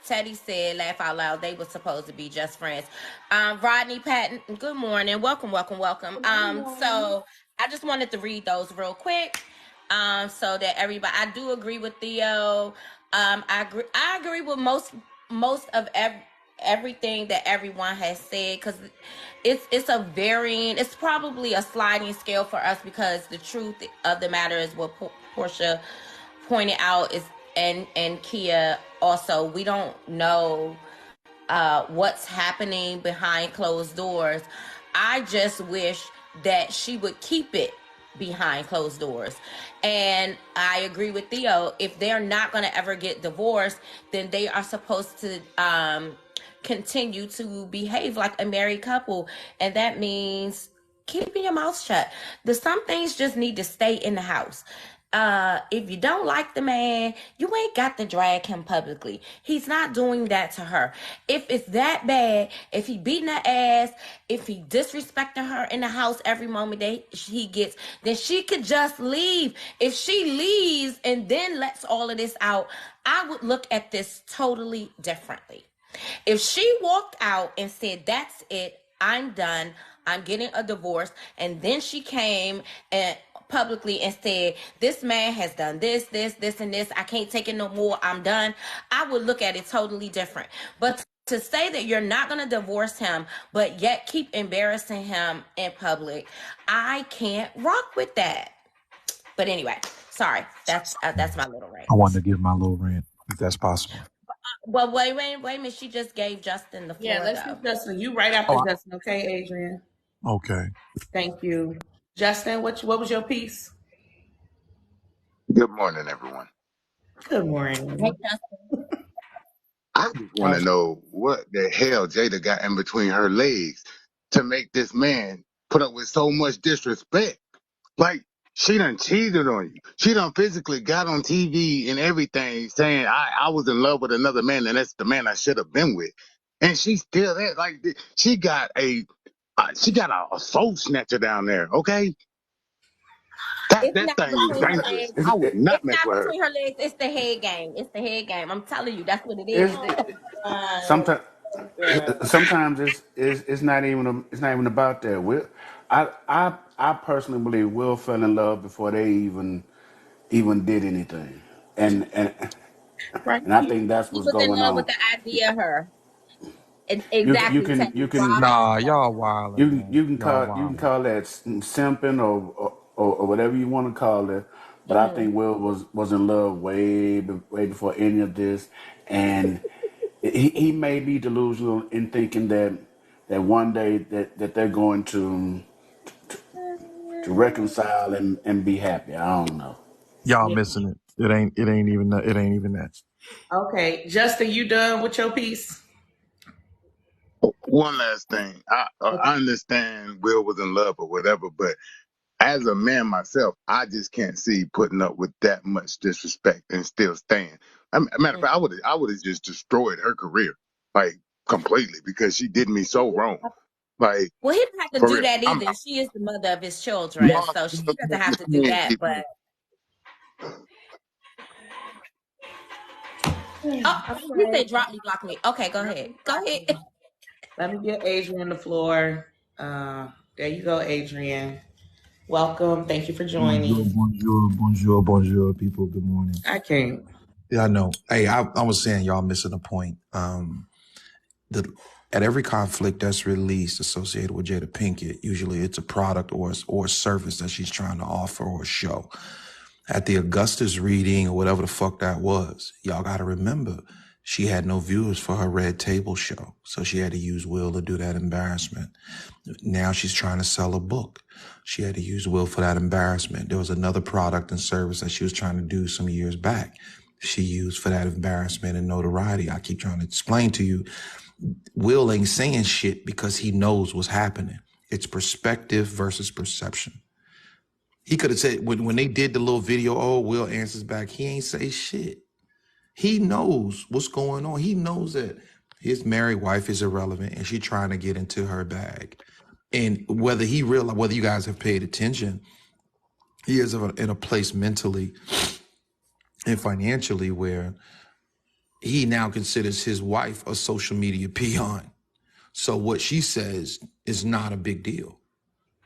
Teddy said, laugh out loud, they were supposed to be just friends. Rodney Patton, good morning. Welcome. So I just wanted to read those real quick so that everybody, I do agree with Theo. I agree with most of everything that everyone has said, because it's probably a sliding scale for us, because the truth of the matter is what Portia pointed out is, and Kia also, we don't know what's happening behind closed doors. I just wish that she would keep it behind closed doors. And I agree with Theo, if they're not going to ever get divorced, then they are supposed to continue to behave like a married couple, and that means keeping your mouth shut. Some things just need to stay in the house. If you don't like the man, you ain't got to drag him publicly. He's not doing that to her. If it's that bad, if he beating her ass, if he disrespecting her in the house every moment that he gets, then she could just leave. If she leaves and then lets all of this out, I would look at this totally differently. If she walked out and said, that's it, I'm done, I'm getting a divorce, and then she came and publicly and said, this man has done this, and this, I can't take it no more, I'm done, I would look at it totally different. But to say that you're not going to divorce him, but yet keep embarrassing him in public, I can't rock with that. But anyway, sorry, that's my little rant. I wanted to give my little rant, if that's possible. Well, wait a minute. She just gave Justin the floor. Yeah, let's do Justin. You right after Justin, okay, Adrian? Okay. Thank you. Justin, what was your piece? Good morning, everyone. Good morning. Hey, Justin. I just want to know what the hell Jada got in between her legs to make this man put up with so much disrespect. Like, she done cheated on you. She done physically got on TV and everything saying, I was in love with another man and that's the man I should have been with. And she's still there. Like, she got a soul snatcher down there, okay? That thing is dangerous. I would not mess with her. It's not between her legs. It's the head game. It's the head game. I'm telling you, that's what it is. Sometimes it's not even about that. I personally believe Will fell in love before they even did anything, and I think that's what's going on. He was in love with the idea of her. Exactly. You can Nah, y'all wild. You can call that simping or whatever you want to call it. But I think Will was in love way before any of this, and he may be delusional in thinking that one day that they're going to reconcile and be happy. I don't know. Y'all missing it. It ain't even that. Okay, Justin, you done with your piece? One last thing. I understand Will was in love or whatever, but as a man myself, I just can't see putting up with that much disrespect and still staying. Matter of fact, I would have just destroyed her career, like completely, because she did me so wrong. Like Well, he doesn't have to for do real. that either. She is the mother of his children, No, so she no, doesn't I'm have just to do saying, that. But oh, All he right. said drop me, block me. Okay, go ahead. Go ahead. Let me get Adrian the floor. There you go, Adrian. Welcome. Thank you for Bonjour, joining. bonjour, bonjour, bonjour, people. Good morning. I can't. Yeah, I know. Hey, I was saying y'all missing a point. The At every conflict that's released associated with Jada Pinkett, usually it's a product or a service that she's trying to offer or show. At the Augustus reading or whatever the fuck that was, y'all got to remember she had no viewers for her Red Table show, so she had to use Will to do that embarrassment. Now she's trying to sell a book. She had to use Will for that embarrassment. There was another product and service that she was trying to do some years back. She used for that embarrassment and notoriety. I keep trying to explain to you, Will ain't saying shit because he knows what's happening. It's perspective versus perception. He could have said, when they did the little video, oh, Will answers back, he ain't say shit. He knows what's going on. He knows that his married wife is irrelevant and she's trying to get into her bag. And whether you guys have paid attention, he is in a place mentally and financially where he now considers his wife a social media peon. So what she says is not a big deal.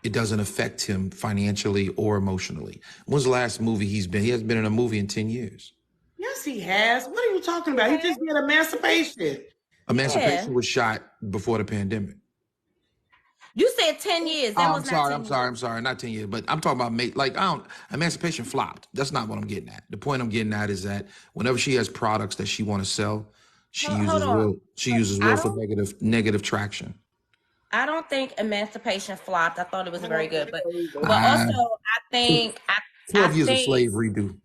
It doesn't affect him financially or emotionally. When's the last movie he's been? He hasn't been in a movie in 10 years. Yes, he has. What are you talking about? He just did Emancipation. Emancipation was shot before the pandemic. You said 10 years. That was not 10 years. I'm sorry, not 10 years, but I'm talking about Emancipation flopped. That's not what I'm getting at. The point I'm getting at is that whenever she has products that she want to sell, she uses Will for negative traction. I don't think Emancipation flopped. I thought it was very good, but also I think 12 years of slavery do.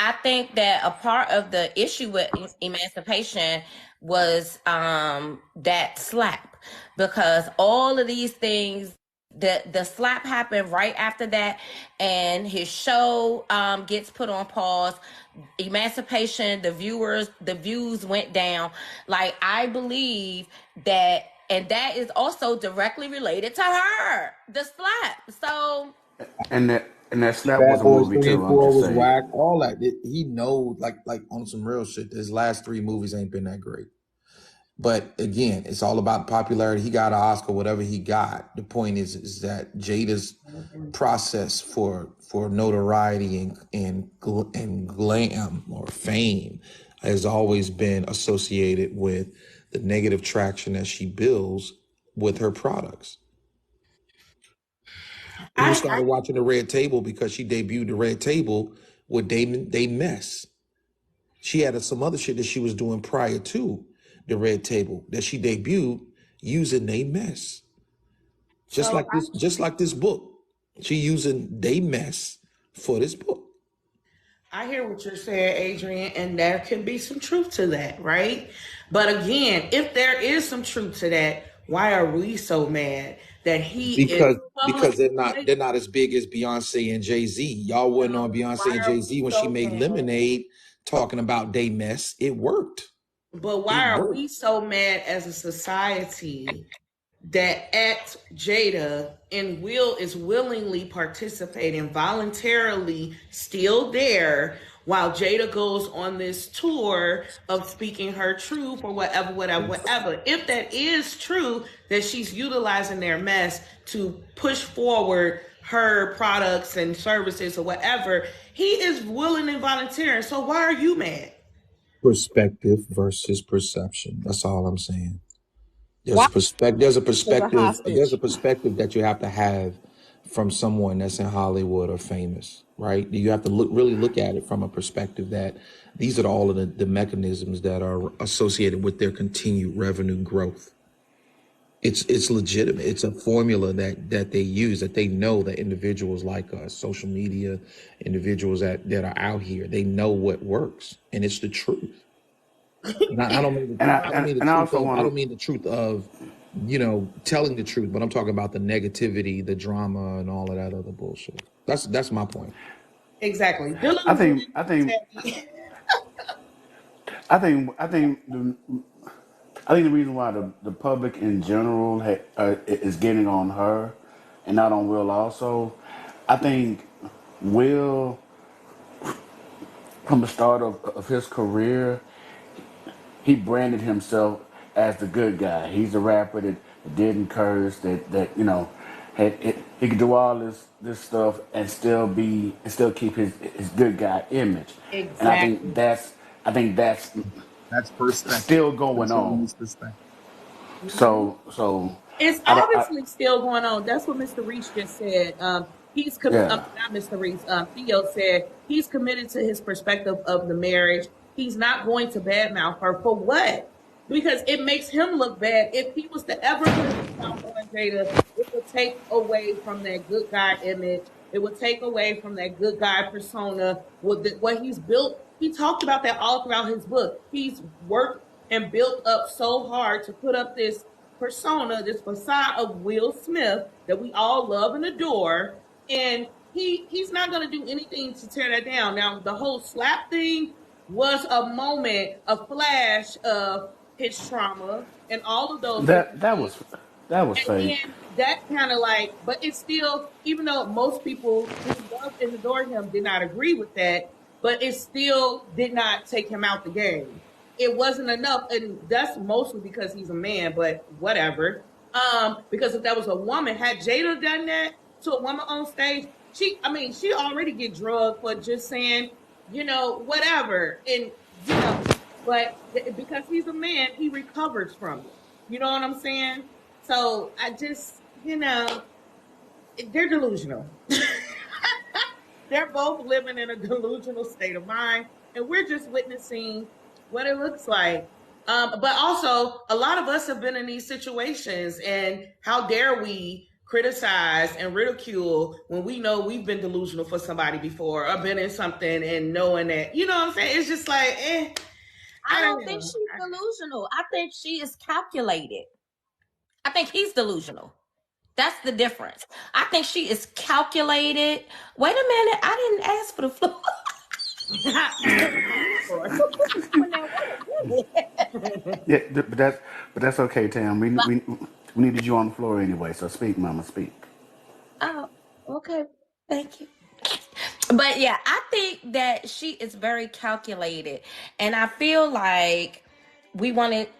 I think that a part of the issue with Emancipation was that slap, because all of these things, the slap happened right after that, and his show gets put on pause. Emancipation, the views went down. Like, I believe that, and that is also directly related to her, the slap. So, And that slap Bad was a Boys movie 3 too. and I'm 4 just was saying. whack. All that. He knows, like on some real shit, his last 3 movies ain't been that great. But again, it's all about popularity. He got an Oscar, whatever he got. The point is that Jada's process for notoriety and glam or fame has always been associated with the negative traction that she builds with her products. People started watching the Red Table because she debuted the Red Table with They Mess. She had some other shit that she was doing prior to the Red Table that she debuted using They Mess. Just like this book. She using They Mess for this book. I hear what you're saying, Adrian, and there can be some truth to that, right? But again, if there is some truth to that, why are we so mad that because they're not as big as Beyonce and Jay-Z. Y'all wasn't on Beyonce and Jay-Z when she made Lemonade talking about They Mess. It worked. But why are we so mad as a society that at Jada and Will is willingly participating, voluntarily still there, while Jada goes on this tour of speaking her truth or whatever. If that is true, that she's utilizing their mess to push forward her products and services or whatever, he is willing and volunteering. So why are you mad? Perspective versus perception. That's all I'm saying. There's a perspective that you have to have from someone that's in Hollywood or famous, right? You have to really look at it from a perspective that these are all of the mechanisms that are associated with their continued revenue growth. It's legitimate. It's a formula that they use, that they know that individuals like us, social media, individuals that are out here, they know what works, and it's the truth. And I don't mean the truth of telling the truth, but I'm talking about the negativity, the drama, and all of that other bullshit. That's my point. Exactly. I Delusional. think I think I think I think the I think the reason why the public in general is getting on her and not on Will also, I think Will, from the start of his career, he branded himself as the good guy. He's a rapper that didn't curse, he could do all this stuff and still keep his good guy image. And Exactly. I think that's That's perspective. still going That's what on. needs perspective. So It's obviously still going on. That's what Mr. Reese just said. yeah. Not Mr. Reese. Theo said he's committed to his perspective of the marriage. He's not going to badmouth her for what? Because it makes him look bad. If he was to ever put his mouth on Jada, it would take away from that good guy image. It would take away from that good guy persona. What he's built. He talked about that all throughout his book. He's worked and built up so hard to put up this persona, this facade of Will Smith that we all love and adore, and he's not going to do anything to tear that down. Now, the whole slap thing was a moment, a flash of his trauma and all of those different That things. was And fake. then that kind of like, but it's still, even though most people who love and adore him did not agree with that, but it still did not take him out the game. It wasn't enough, and that's mostly because he's a man, but whatever. Because if that was a woman, had Jada done that to a woman on stage, she already get drugged for just saying, whatever. And, but because he's a man, he recovers from it. You know what I'm saying? So I just, they're delusional. They're both living in a delusional state of mind, and we're just witnessing what it looks like. But also, a lot of us have been in these situations, and how dare we criticize and ridicule when we know we've been delusional for somebody before or been in something and knowing that, you know what I'm saying? It's just like, I I don't don't think know. she's delusional. I think she is calculated. I think he's delusional. That's the difference. I think she is calculated. Wait a minute, I didn't ask for the floor. Yeah, but that's okay, Tam. We needed you on the floor anyway. So speak, Mama, speak. Oh, okay. Thank you. But yeah, I think that she is very calculated. And I feel like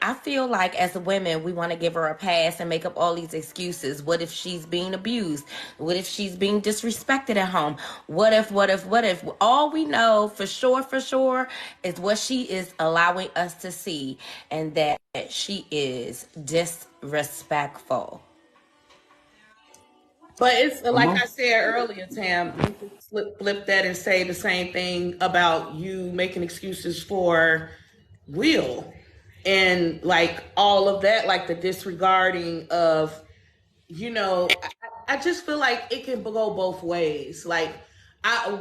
I feel like as women, we want to give her a pass and make up all these excuses. What if she's being abused? What if she's being disrespected at home? What if? All we know for sure is what she is allowing us to see, and that she is disrespectful. But it's like Mama? I said earlier, Tam, you could flip that and say the same thing about you making excuses for Will and like all of that, like the disregarding of, I just feel like it can go both ways. Like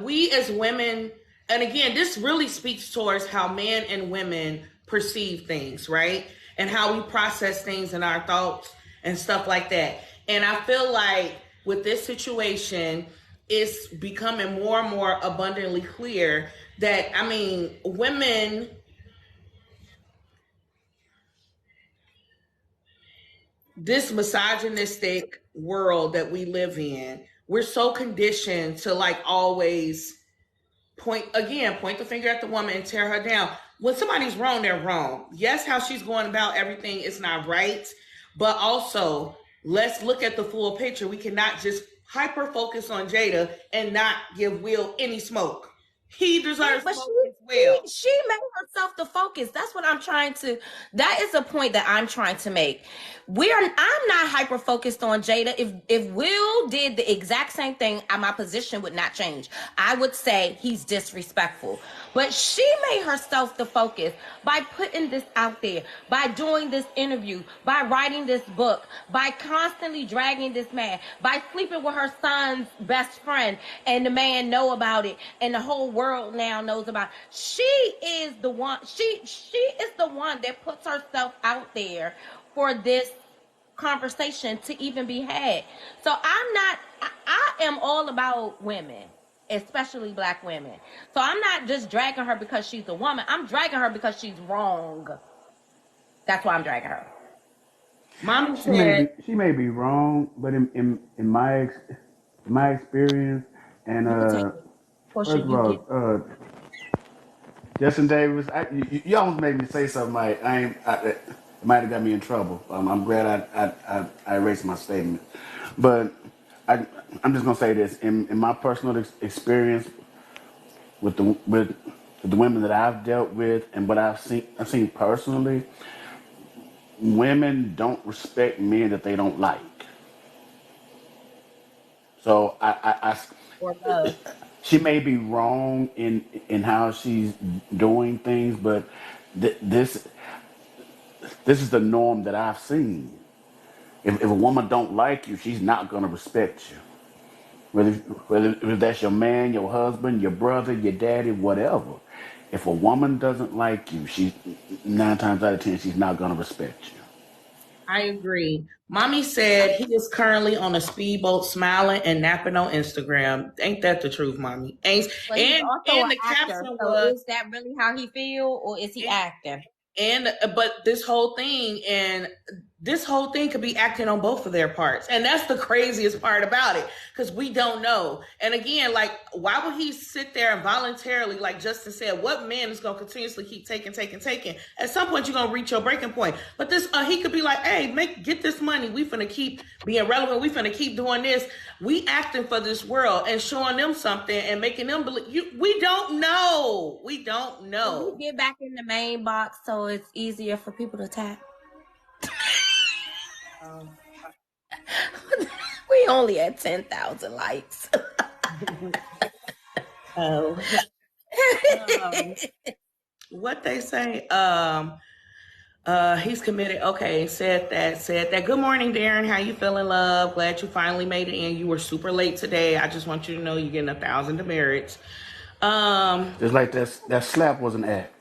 we as women, and again, this really speaks towards how men and women perceive things, right? And how we process things in our thoughts and stuff like that. And I feel like with this situation, it's becoming more and more abundantly clear that, I mean, women, this misogynistic world that we live in, we're so conditioned to like always point the finger at the woman and tear her down. When somebody's wrong, they're wrong. Yes, how she's going about everything is not right, but also let's look at the full picture. We cannot just hyper focus on Jada and not give Will any smoke. He deserves But smoke as well. she made herself the focus. That's what I'm trying to. That is a point that I'm trying to make. I'm not hyper focused on Jada. If Will did the exact same thing, my position would not change. I would say he's disrespectful. But she made herself the focus by putting this out there, by doing this interview, by writing this book, by constantly dragging this man, by sleeping with her son's best friend, and the man know about it, and the whole world now knows about it. She is the one. She is the one that puts herself out there for this conversation to even be had. So I am all about women, especially black women. So I'm not just dragging her because she's a woman. I'm dragging her because she's wrong. That's why I'm dragging her. Mommy She may said, be wrong, but in my experience, and You can take it. Portia, first of you get all, Justin Davis, you almost made me say something like it might have got me in trouble. I'm glad I erased my statement, but I'm just gonna say this in my personal experience with the women that I've dealt with and what I've seen personally, women don't respect men that they don't like. So or love. she may be wrong in how she's doing things, but this is the norm that I've seen. If a woman don't like you, she's not gonna respect you. Whether that's your man, your husband, your brother, your daddy, whatever. If a woman doesn't like you, she's 9 times out of 10 she's not gonna respect you. I agree. Mommy said he is currently on a speedboat smiling and napping on Instagram. Ain't that the truth, Mommy? But he's also an And the actor. caption So was, is that really how he feel, or is he acting? but this whole thing could be acting on both of their parts, and that's the craziest part about it, because we don't know. And again, like, why would he sit there and voluntarily, like Justin said, what man is going to continuously keep taking? At some point you're going to reach your breaking point. But this he could be like, hey, get this money, we finna keep being relevant, we finna keep doing this, we acting for this world and showing them something and making them believe. We don't know. Can we get back in the main box so it's easier for people to tap? We only had 10,000 likes. What they say, he's committed. Okay, said that. Good morning, Darren. How you feeling, love? Glad you finally made it in. You were super late today. I just want you to know you're getting 1,000 demerits. Just like that slap was an act.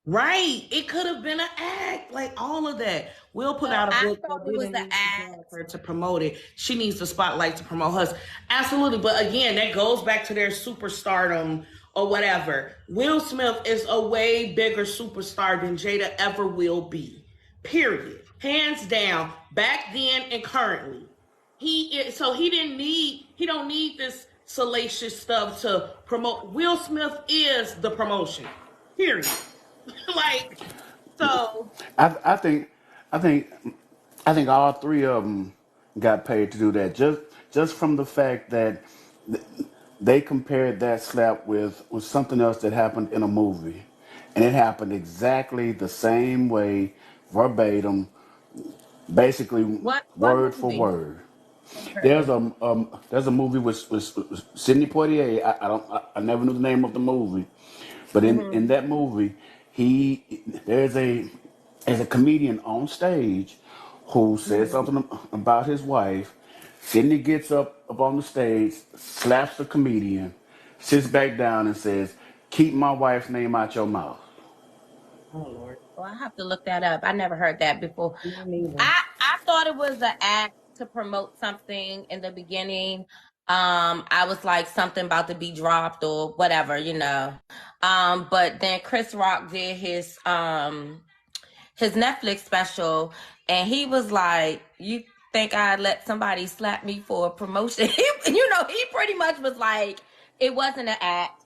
Right. It could have been an act, like all of that. We'll put out a book thought that it was didn't the need to act. drag her to promote it. She needs the spotlight to promote hers. Absolutely. But again, that goes back to their superstardom or whatever. Will Smith is a way bigger superstar than Jada ever will be. Period. Hands down, back then and currently. He don't need this salacious stuff to promote. Will Smith is the promotion. Period. Like, so I think all three of them got paid to do that. Just from the fact that they compared that slap with something else that happened in a movie, and it happened exactly the same way, verbatim, basically What word for movie? word. There's a movie with Sidney Poitier. I never knew the name of the movie, but in that movie, there's a comedian on stage who says something about his wife. Sidney gets up on the stage, slaps the comedian, sits back down, and says, "Keep my wife's name out your mouth." oh Lord. Well, I have to look that up. I never heard that before. Me neither. I thought it was an act to promote something in the beginning. I was like something about to be dropped or whatever, but then Chris Rock did his Netflix special, and he was like, "You think I'd let somebody slap me for a promotion?" He pretty much was like, it wasn't an act.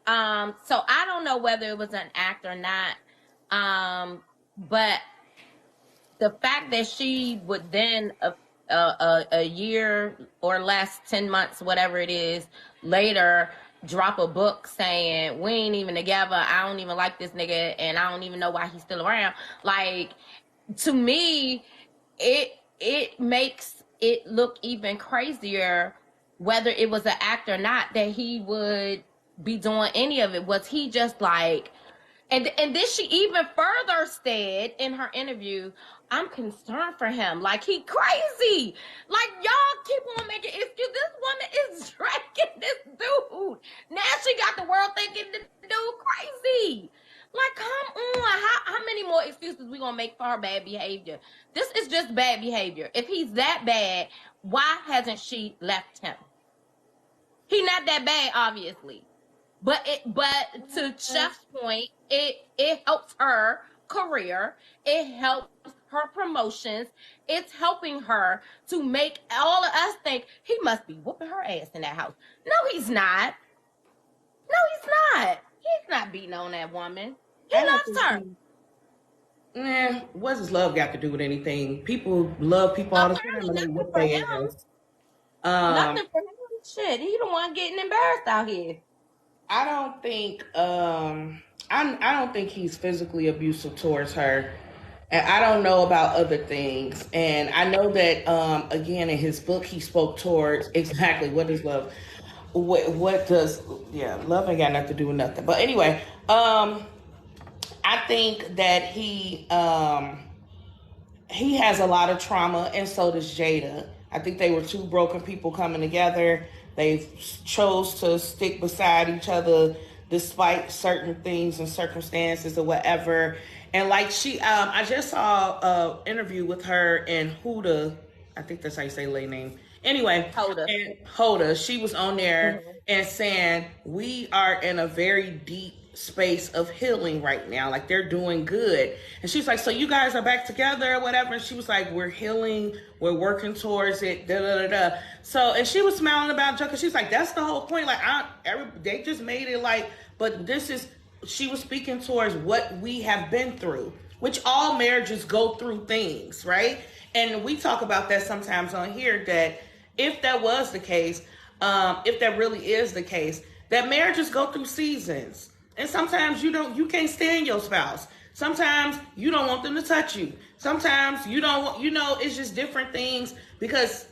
So I don't know whether it was an act or not. But the fact that she would then a year or less, 10 months, whatever it is, later drop a book saying, "We ain't even together, I don't even like this nigga, and I don't even know why he's still around." Like, to me, it makes it look even crazier whether it was an act or not that he would be doing any of it. Was he just like, and then she even further said in her interview, "I'm concerned for him. Like, he crazy. Like, y'all keep on making excuse. This woman is dragging this dude. Now she got the world thinking this dude crazy." Like, come on. How many more excuses we gonna make for her bad behavior? This is just bad behavior. If he's that bad, why hasn't she left him? He not that bad, obviously. But to Chef's point, it helps her career. It helps her promotions. It's helping her to make all of us think he must be whooping her ass in that house. No, he's not. No, he's not. He's not beating on that woman. He I don't loves think her. what's his love got to do with anything? People love people all the time Apparently and they nothing whip for their him. ass. Um, Nothing for him. Shit, he the one getting embarrassed out here. I don't think I don't think he's physically abusive towards her. And I don't know about other things. And I know that again in his book he spoke towards exactly what is love. What does love ain't got nothing to do with nothing. But anyway, I think that he has a lot of trauma, and so does Jada. I think they were two broken people coming together. They chose to stick beside each other despite certain things and circumstances or whatever. And like I just saw an interview with her and Huda. I think that's how you say the lady name. Anyway, Hoda, she was on there and saying, we are in a very deep space of healing right now. Like, they're doing good. And she's like, so you guys are back together or whatever? And she was like, we're healing. We're working towards it. Da, da, da, da. So, and she was smiling about it because she's like, that's the whole point. Like, they just made it like, but she was speaking towards what we have been through, which all marriages go through things, right? And we talk about that sometimes on here, that if that was the case, if that really is the case, that marriages go through seasons. And sometimes you can't stand your spouse. Sometimes you don't want them to touch you. Sometimes you don't want, it's just different things because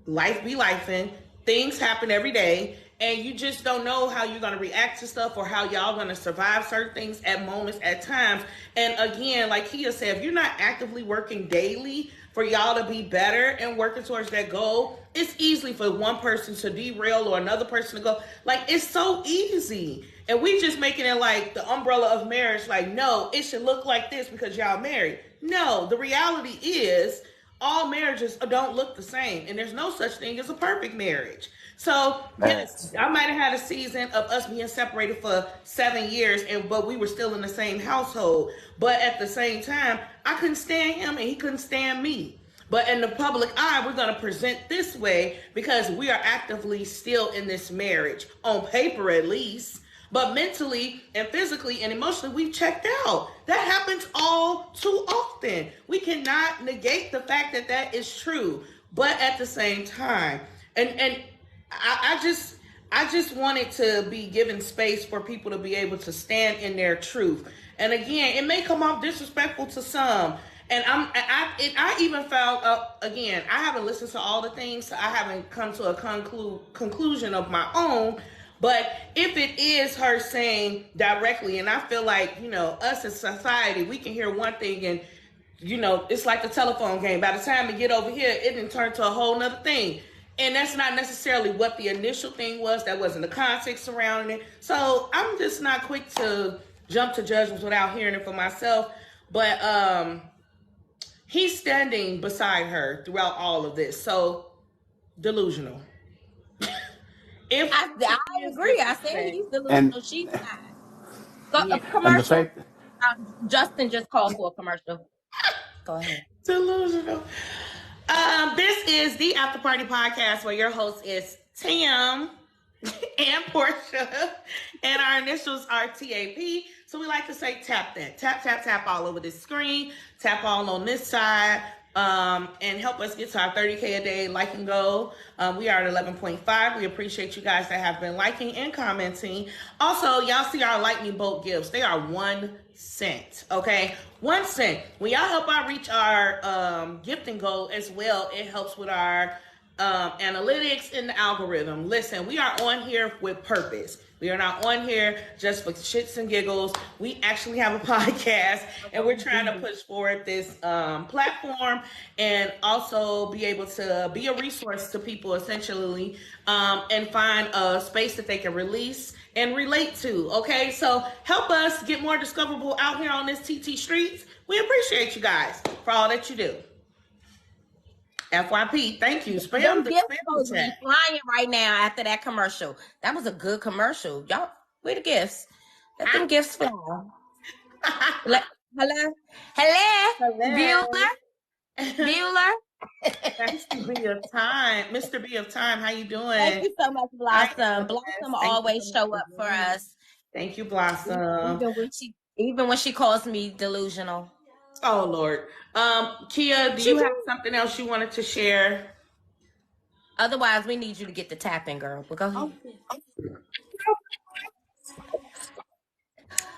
life be lifing. Things happen every day. And you just don't know how you're going to react to stuff or how y'all going to survive certain things at moments, at times. And again, like Kia said, if you're not actively working daily for y'all to be better and working towards that goal, it's easy for one person to derail or another person to go. Like, it's so easy. And we just making it like the umbrella of marriage. Like, no, it should look like this because y'all married. No, the reality is all marriages don't look the same. And there's no such thing as a perfect marriage. So yes, I might have had a season of us being separated for 7 years, but we were still in the same household. But at the same time, I couldn't stand him and he couldn't stand me. But in the public eye, we're going to present this way because we are actively still in this marriage, on paper at least. But mentally and physically and emotionally, we've checked out. That happens all too often. We cannot negate the fact that that is true. But at the same time, and I just wanted to be given space for people to be able to stand in their truth. And again, it may come off disrespectful to some. And I even found again, I haven't listened to all the things, so I haven't come to a conclusion of my own. But if it is her saying directly, and I feel like, us as society, we can hear one thing and, it's like the telephone game. By the time we get over here, it didn't turn to a whole nother thing. And that's not necessarily what the initial thing was. That wasn't the context surrounding it. So I'm just not quick to jump to judgments without hearing it for myself. But he's standing beside her throughout all of this. So delusional. I agree. I said he's delusional. She's not. So, commercial. Justin just called for a commercial. Go ahead. Delusional. This is the After Party Podcast where your host is Tam and Portia, and our initials are TAP. So we like to say tap that. Tap, tap, tap all over this screen. Tap all on this side. And help us get to our 30K a day liking goal. We are at 11.5. We appreciate you guys that have been liking and commenting. Also, y'all see our lightning bolt gifts. They are 1 cent. Okay, 1 cent. When y'all help out reach our gifting goal as well, it helps with our analytics and the algorithm. Listen, we are on here with purpose. We are not on here just for shits and giggles. We actually have a podcast, and we're trying to push forward this platform and also be able to be a resource to people, essentially, and find a space that they can release and relate to. Okay, so help us get more discoverable out here on this TT streets. We appreciate you guys for all that you do. FYP, thank you. Them gifts spam supposed the to be chat. flying right now after that commercial. That was a good commercial. Y'all, where the gifts? Let them gifts fly. Hello? Bueller? Thanks to B of Time. Mr. B of Time, how you doing? Thank you so much, Blossom. Blossom always show up for us. Thank you, Blossom. Even when she calls me delusional. Oh, Lord. Kia, do you have something else you wanted to share? Otherwise, we need you to get the tapping, girl. But go ahead.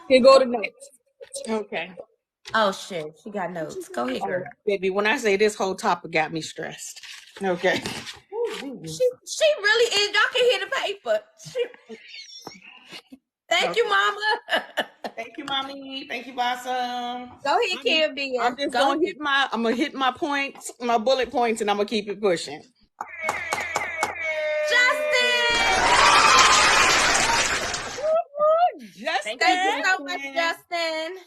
Okay, go to notes. Okay. Oh, shit. She got notes. Go ahead, girl. Baby, when I say this whole topic got me stressed. Okay. She really is. Y'all can hear the paper. Thank you, Mama. Thank you, Mommy. Thank you, Blossom. Go ahead, Kim. I'm just gonna hit my points, my bullet points, and I'm gonna keep it pushing. Justin! Thank you so much, Justin.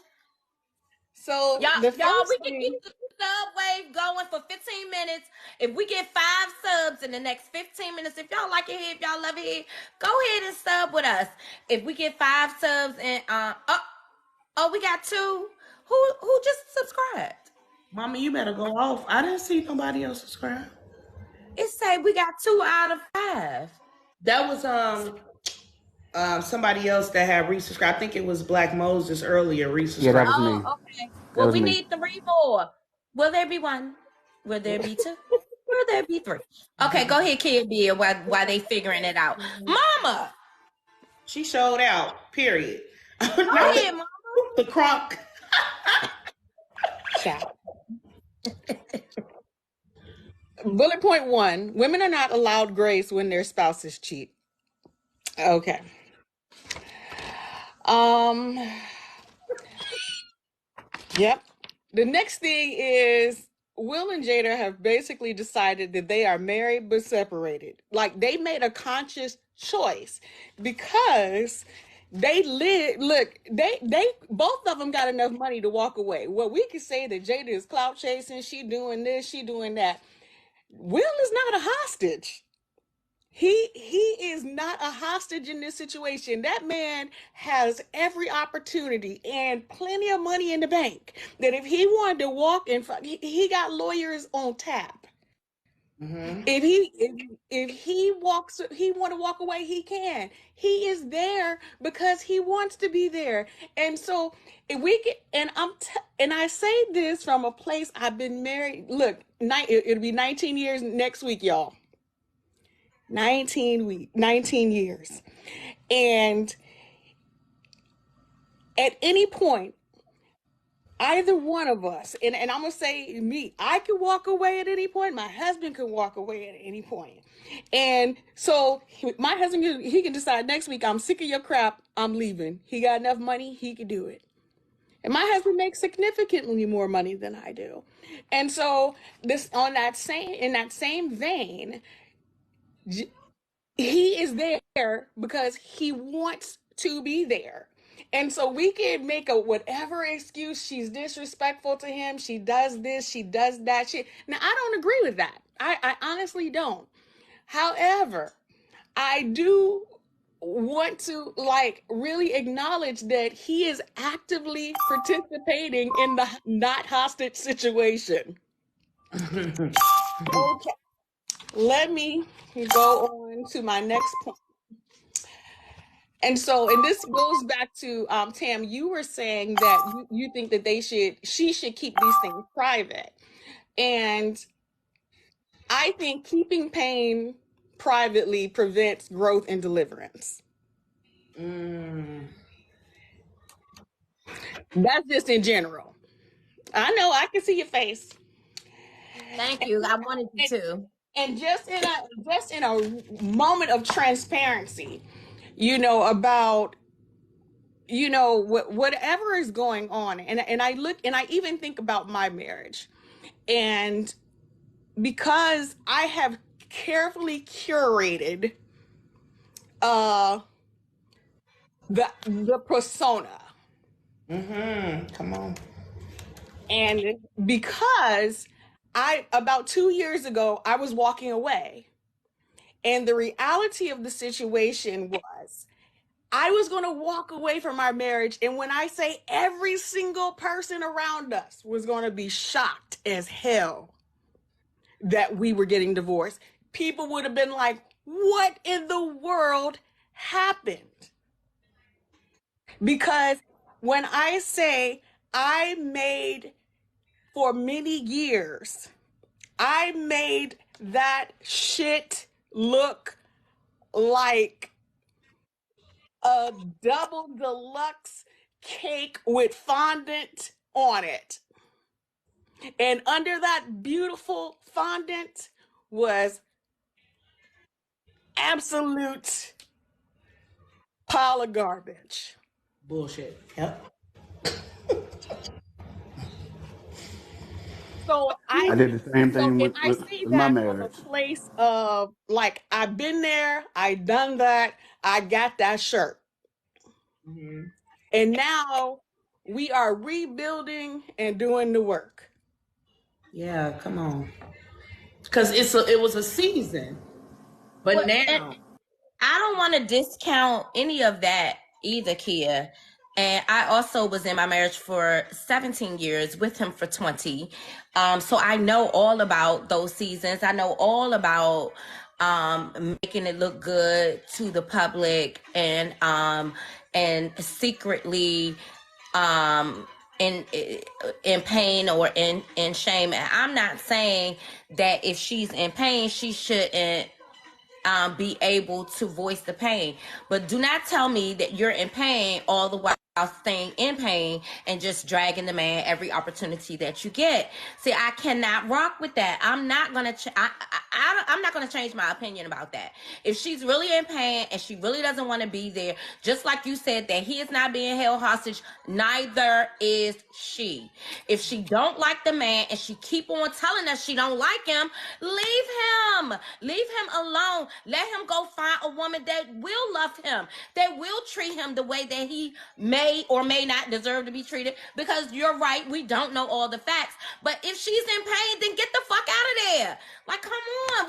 So y'all, we can keep the sub wave going for 15 minutes. If we get 5 subs in the next 15 minutes, if y'all like it here, if y'all love it here, go ahead and sub with us. If we get 5 subs and we got 2. Who just subscribed? Mommy, you better go off. I didn't see nobody else subscribe. It say we got 2 out of 5. That was somebody else that had resubscribed. I think it was Black Moses earlier resubscribed. Yeah, that was me. Okay. Well, we need 3 more. Will there be 1? Will there be 2? Will there be 3? Okay, go ahead, Kid B, while they figuring it out. Mama! She showed out, period. Go ahead, Mama. The crunk. Bullet point 1, women are not allowed grace when their spouses cheat. Okay. Yep. The next thing is Will and Jada have basically decided that they are married but separated. Like, they made a conscious choice because they both of them got enough money to walk away. Well, we could say that Jada is clout chasing, she doing this, she doing that. Will is not a hostage. He is not a hostage in this situation. That man has every opportunity and plenty of money in the bank that if he wanted to walk in, he got lawyers on tap. Mm-hmm. If he want to walk away, he can. He is there because he wants to be there. And so if we get, and I say this from a place I've been married. Look, it'll be 19 years next week, y'all. 19 years. And at any point, either one of us, and I'm going to say me, I could walk away at any point. My husband could walk away at any point. And so my husband, he can decide next week, I'm sick of your crap, I'm leaving. He got enough money, he could do it. And my husband makes significantly more money than I do. And so in that same vein, he is there because he wants to be there. And so we can make whatever excuse. She's disrespectful to him. She does this. She does that. Now, I don't agree with that. I honestly don't. However, I do want to really acknowledge that he is actively participating in the not hostage situation. Okay. Let me go on to my next point. And this goes back to Tam, you were saying that you think that she should keep these things private. And I think keeping pain privately prevents growth and deliverance. That's just in general. I know, I can see your face. Thank you. I wanted you to. And just in a moment of transparency, about whatever is going on, and I look and I even think about my marriage, and because I have carefully curated the persona. Come on. And because about 2 years ago, I was walking away. And the reality of the situation was I was going to walk away from our marriage. And when I say every single person around us was going to be shocked as hell that we were getting divorced, people would have been like, what in the world happened? Because when I say I made, for many years, I made that shit look like a double deluxe cake with fondant on it. And under that beautiful fondant was absolute pile of garbage. Bullshit. Yep. So I did the same thing and with, I with, say with my that from a marriage. place of like, I've been there, I done that, I got that shirt. And now we are rebuilding and doing the work. Yeah, come on. Because it was a season. But Well, and now. I don't want to discount any of that either, Kia. And I also was in my marriage for 17 years, with him for 20. So I know all about those seasons. I know all about making it look good to the public and secretly in pain or in shame. And I'm not saying that if she's in pain, she shouldn't be able to voice the pain. But do not tell me that you're in pain all the while staying in pain and just dragging the man every opportunity that you get. See, I cannot rock with that. I'm not gonna. I'm not gonna change my opinion about that. If she's really in pain and she really doesn't want to be there, just like you said that he is not being held hostage, neither is she. If she don't like the man and she keep on telling us she don't like him, leave him alone. Let him go find a woman that will love him, that will treat him the way that he may or may not deserve to be treated. Because you're right, we don't know all the facts. But if she's in pain, then get the fuck out of there. Like, come on.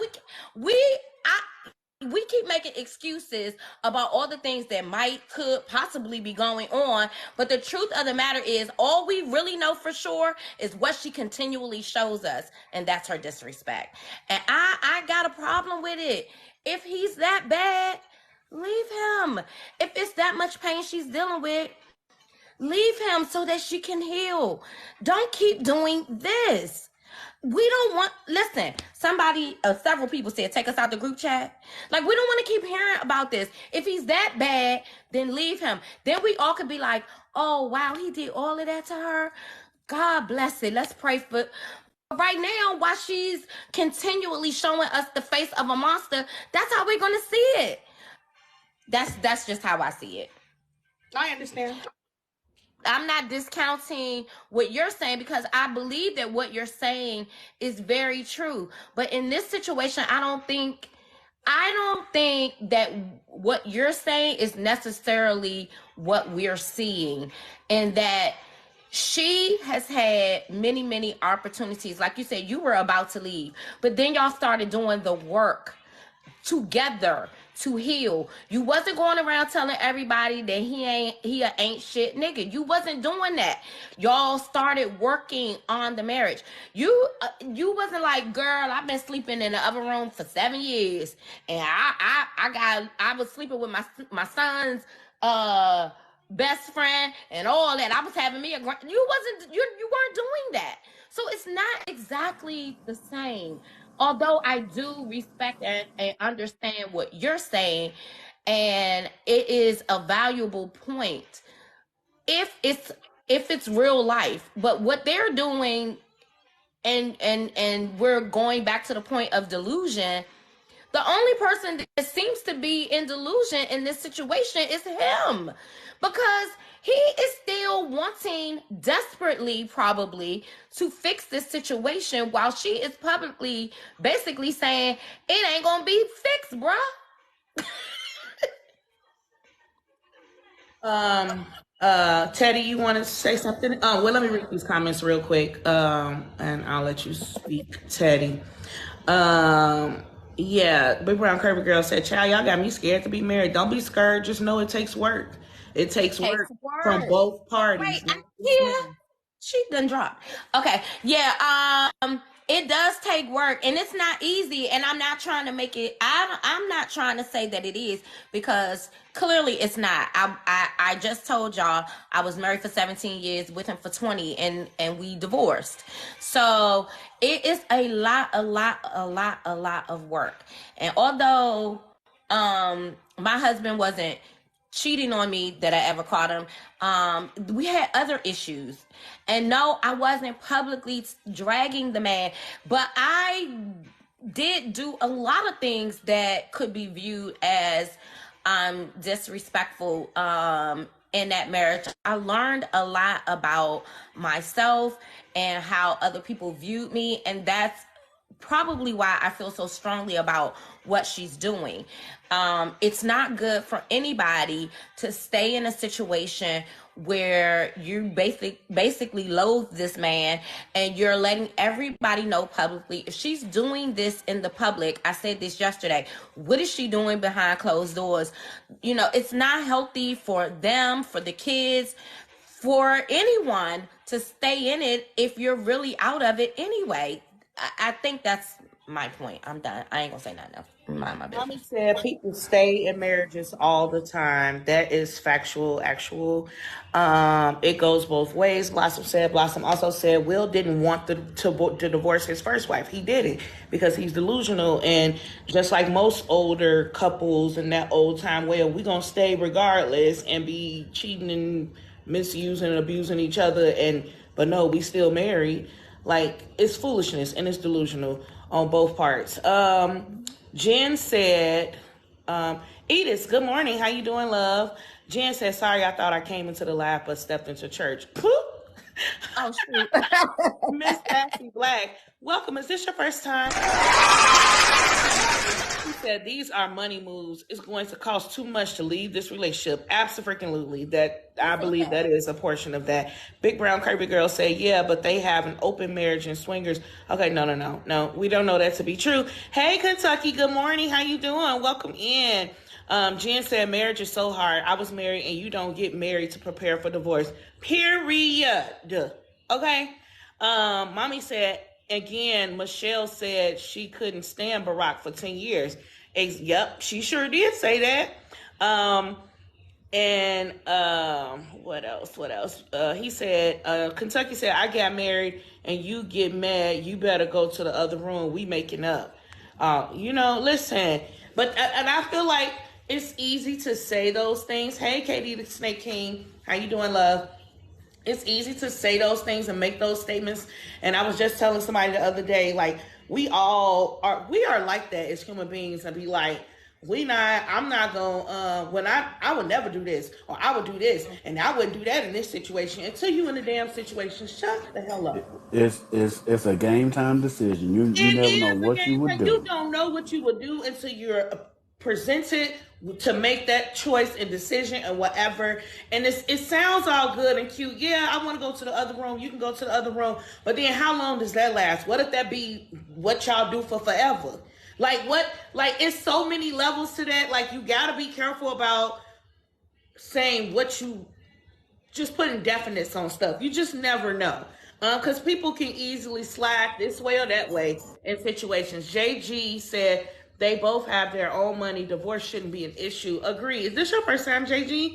We keep making excuses about all the things that could possibly be going on. But the truth of the matter is, all we really know for sure is what she continually shows us. And that's her disrespect. And I got a problem with it. If he's that bad, leave him. If it's that much pain she's dealing with, leave him so that she can heal. Don't keep doing this. We don't want, listen, several people said, take us out the group chat. Like, we don't want to keep hearing about this. If he's that bad, then leave him. Then we all could be like, oh, wow, he did all of that to her. God bless it. Let's pray for. Right now, while she's continually showing us the face of a monster, that's how we're going to see it. That's just how I see it. I understand. I'm not discounting what you're saying, because I believe that what you're saying is very true. But in this situation, I don't think that what you're saying is necessarily what we're seeing, and that she has had many, many opportunities. Like you said, you were about to leave, but then y'all started doing the work together to heal. You wasn't going around telling everybody that he ain't shit nigga. You wasn't doing that. Y'all started working on the marriage. You wasn't like, girl, I've been sleeping in the other room for 7 years, and I was sleeping with my son's best friend and all that. I was having me you weren't doing that. So it's not exactly the same. Although I do respect and understand what you're saying, and it is a valuable point if it's real life. But what they're doing, and we're going back to the point of delusion, the only person that seems to be in delusion in this situation is him, because he is still wanting desperately, probably, to fix this situation, while she is publicly basically saying it ain't gonna be fixed, bruh. Teddy, you want to say something? Well, let me read these comments real quick, and I'll let you speak, Teddy. Yeah, Big Brown Kirby Girl said, "Child, y'all got me scared to be married. Don't be scared. Just know it takes work. It takes Takes work from work. both Wait, parties." yeah, she done dropped. Okay, yeah. It does take work, and it's not easy. And I'm not trying to make it. I'm not trying to say that it is, because clearly it's not. I just told y'all I was married for 17 years, with him for 20, and we divorced. So it is a lot of work. And although my husband wasn't cheating on me that I ever caught him, we had other issues. And no, I wasn't publicly dragging the man, but I did do a lot of things that could be viewed as disrespectful in that marriage. I learned a lot about myself and how other people viewed me, and that's probably why I feel so strongly about what she's doing. It's not good for anybody to stay in a situation where you basically loathe this man, and you're letting everybody know publicly. If she's doing this in the public, I said this yesterday, what is she doing behind closed doors? You know, it's not healthy for them, for the kids, for anyone to stay in it if you're really out of it anyway. I think that's my point. I'm done. I ain't gonna say nothing else. Mind my Mommy business. said people stay in marriages all the time. That is factual, actual. It goes both ways. Blossom also said Will didn't want to divorce his first wife. He did it because he's delusional. And just like most older couples in that old time, well, we're going to stay regardless and be cheating and misusing and abusing each other. But no, we still married. Like, it's foolishness and it's delusional on both parts. Jen said, Edith, good morning. How you doing, love? Jen said, sorry, I thought I came into the lab but stepped into church. Poop. Oh, shoot. Miss Patsy Black, welcome. Is this your first time? She said, these are money moves. It's going to cost too much to leave this relationship. Absolutely. That I believe that is a portion of that. Big Brown Kirby Girl say, yeah, but they have an open marriage and swingers. Okay, no. We don't know that to be true. Hey, Kentucky, good morning. How you doing? Welcome in. Jen said, marriage is so hard. I was married, and you don't get married to prepare for divorce. Period. Okay. Mommy said, again, Michelle said she couldn't stand Barack for 10 years. Yep, she sure did say that. What else? He said, Kentucky said, I got married and you get mad. You better go to the other room. We making up. Listen, and I feel like it's easy to say those things. Hey, Katie the Snake King. How you doing, love? It's easy to say those things and make those statements. And I was just telling somebody the other day, like, we are like that as human beings, and be like, I'm not gonna, I would never do this, or I would do this, and I wouldn't do that in this situation. Until you in the damn situation, shut the hell up. It's a game time decision. You It never know is a what you game would time. You do. don't know what you would do until you're presented to make that choice and decision and whatever. And it sounds all good and cute. Yeah, I want to go to the other room. You can go to the other room. But then how long does that last? What if that be what y'all do for forever? It's so many levels to that. Like, you got to be careful about saying what you, just putting definites on stuff. You just never know. Because people can easily slack this way or that way in situations. JG said they both have their own money. Divorce shouldn't be an issue. Agree. Is this your first time, JG?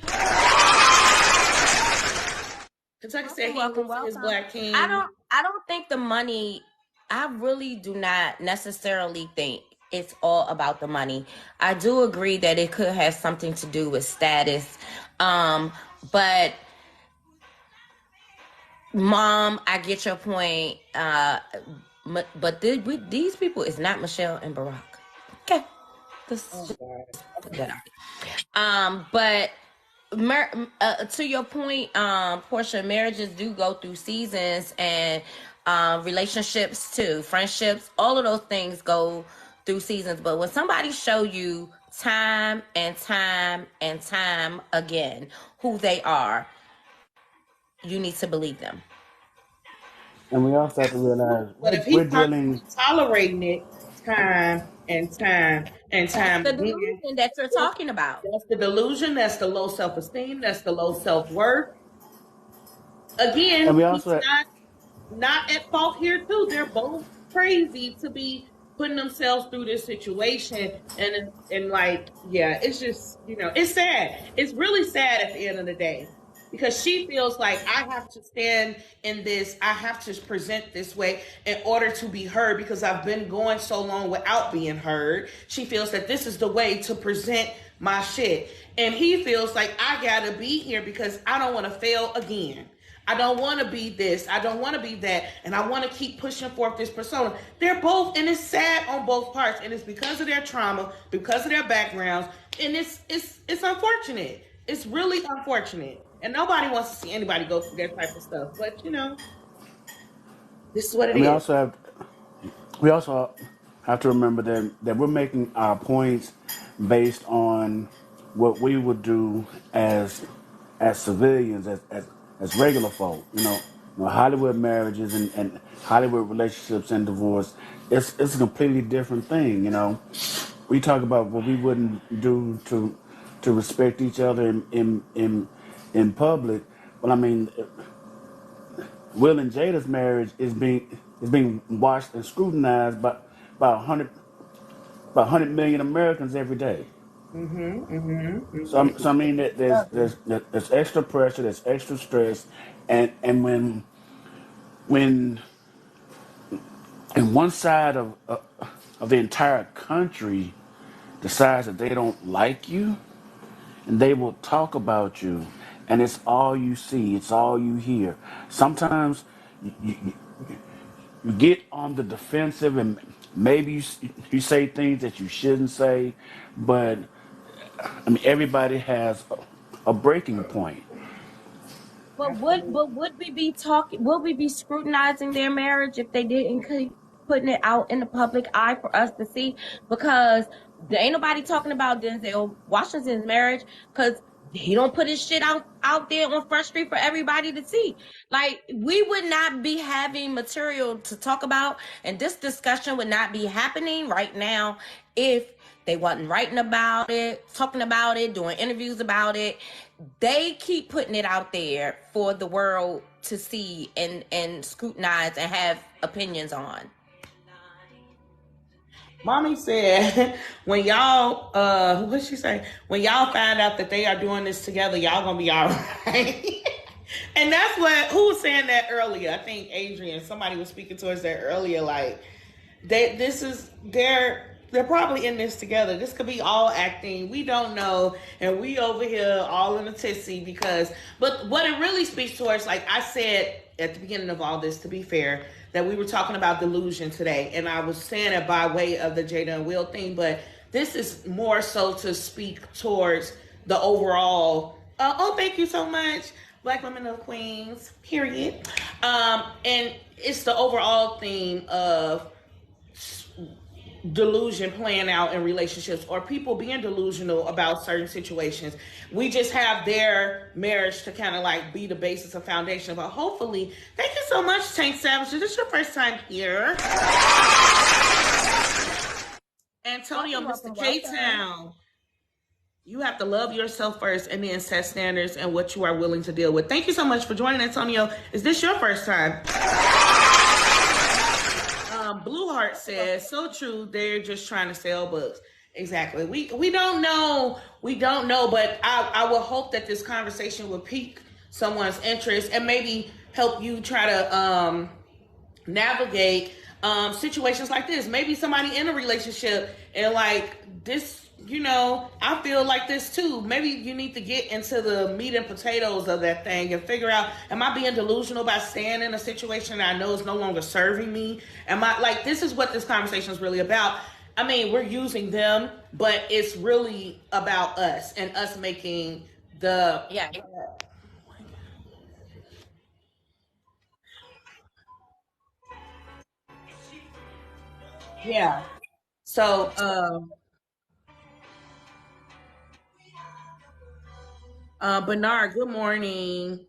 Kentucky said he welcome his Black King. I don't think the money, I really do not necessarily think it's all about the money. I do agree that it could have something to do with status. But Mom, I get your point. But these people is not Michelle and Barack. Okay. But to your point, Portia, marriages do go through seasons, and relationships too, friendships, all of those things go through seasons. But when somebody show you time and time and time again who they are, you need to believe them. And we also have to realize But if we're he's dealing. constantly tolerating it time and time and That's time the again, delusion that you're talking about. that's the delusion. That's the low self-esteem. That's the low self-worth. Again, And we he's also not at fault here too. They're both crazy to be putting themselves through this situation, and like, yeah, it's just, it's sad. It's really sad at the end of the day, because she feels like, I have to stand in this, I have to present this way in order to be heard, because I've been going so long without being heard. She feels that this is the way to present my shit, and he feels like, I gotta be here because I don't want to fail again. I don't want to be this. I don't want to be that. And I want to keep pushing forth this persona. They're both, and it's sad on both parts. And it's because of their trauma, because of their backgrounds. And it's unfortunate. It's really unfortunate. And nobody wants to see anybody go through that type of stuff. But, this is what it and we is. also have to remember that we're making our points based on what we would do as civilians, as regular folk. Hollywood marriages and Hollywood relationships and divorce. It's a completely different thing. We talk about what we wouldn't do to respect each other in public. But I mean, Will and Jada's marriage is being watched and scrutinized by 100 million Americans every day. So I mean that there's extra pressure, there's extra stress, and when and one side of the entire country decides that they don't like you, and they will talk about you, and it's all you see, it's all you hear. Sometimes you get on the defensive, and maybe you say things that you shouldn't say, but I mean everybody has a breaking point. But would we be talking? Would we be scrutinizing their marriage if they didn't keep putting it out in the public eye for us to see? Because there ain't nobody talking about Denzel Washington's marriage, because he don't put his shit out there on Front Street for everybody to see. Like, we would not be having material to talk about, and this discussion would not be happening right now if they wasn't writing about it, talking about it, doing interviews about it. They keep putting it out there for the world to see and scrutinize and have opinions on. Mommy said, when y'all, what'd she say? When y'all find out that they are doing this together, y'all gonna be all right. And that's who was saying that earlier? I think Adrian, somebody was speaking to us there earlier, like, they're probably in this together. This could be all acting. We don't know. And we over here all in a tizzy but what it really speaks towards, like I said at the beginning of all this, to be fair, that we were talking about delusion today. And I was saying it by way of the Jada and Will thing, but this is more so to speak towards the overall, thank you so much, Black Women of Queens, period. And it's the overall theme of delusion playing out in relationships, or people being delusional about certain situations. We just have their marriage to kind of like be the basis of foundation. But hopefully, thank you so much, Tank Savage. Is this your first time here? Antonio, Mr. K-Town. You have to love yourself first and then set standards and what you are willing to deal with. Thank you so much for joining, Antonio. Is this your first time? Blue Heart says, so true, they're just trying to sell books. Exactly. We don't know. We don't know, but I will hope that this conversation will pique someone's interest and maybe help you try to navigate situations like this. Maybe somebody in a relationship and like this, I feel like this too. Maybe you need to get into the meat and potatoes of that thing and figure out, am I being delusional by staying in a situation that I know is no longer serving me? Am I, like, this is what this conversation is really about. I mean, we're using them, but it's really about us and us making the... Yeah. Yeah. So, Bernard, good morning.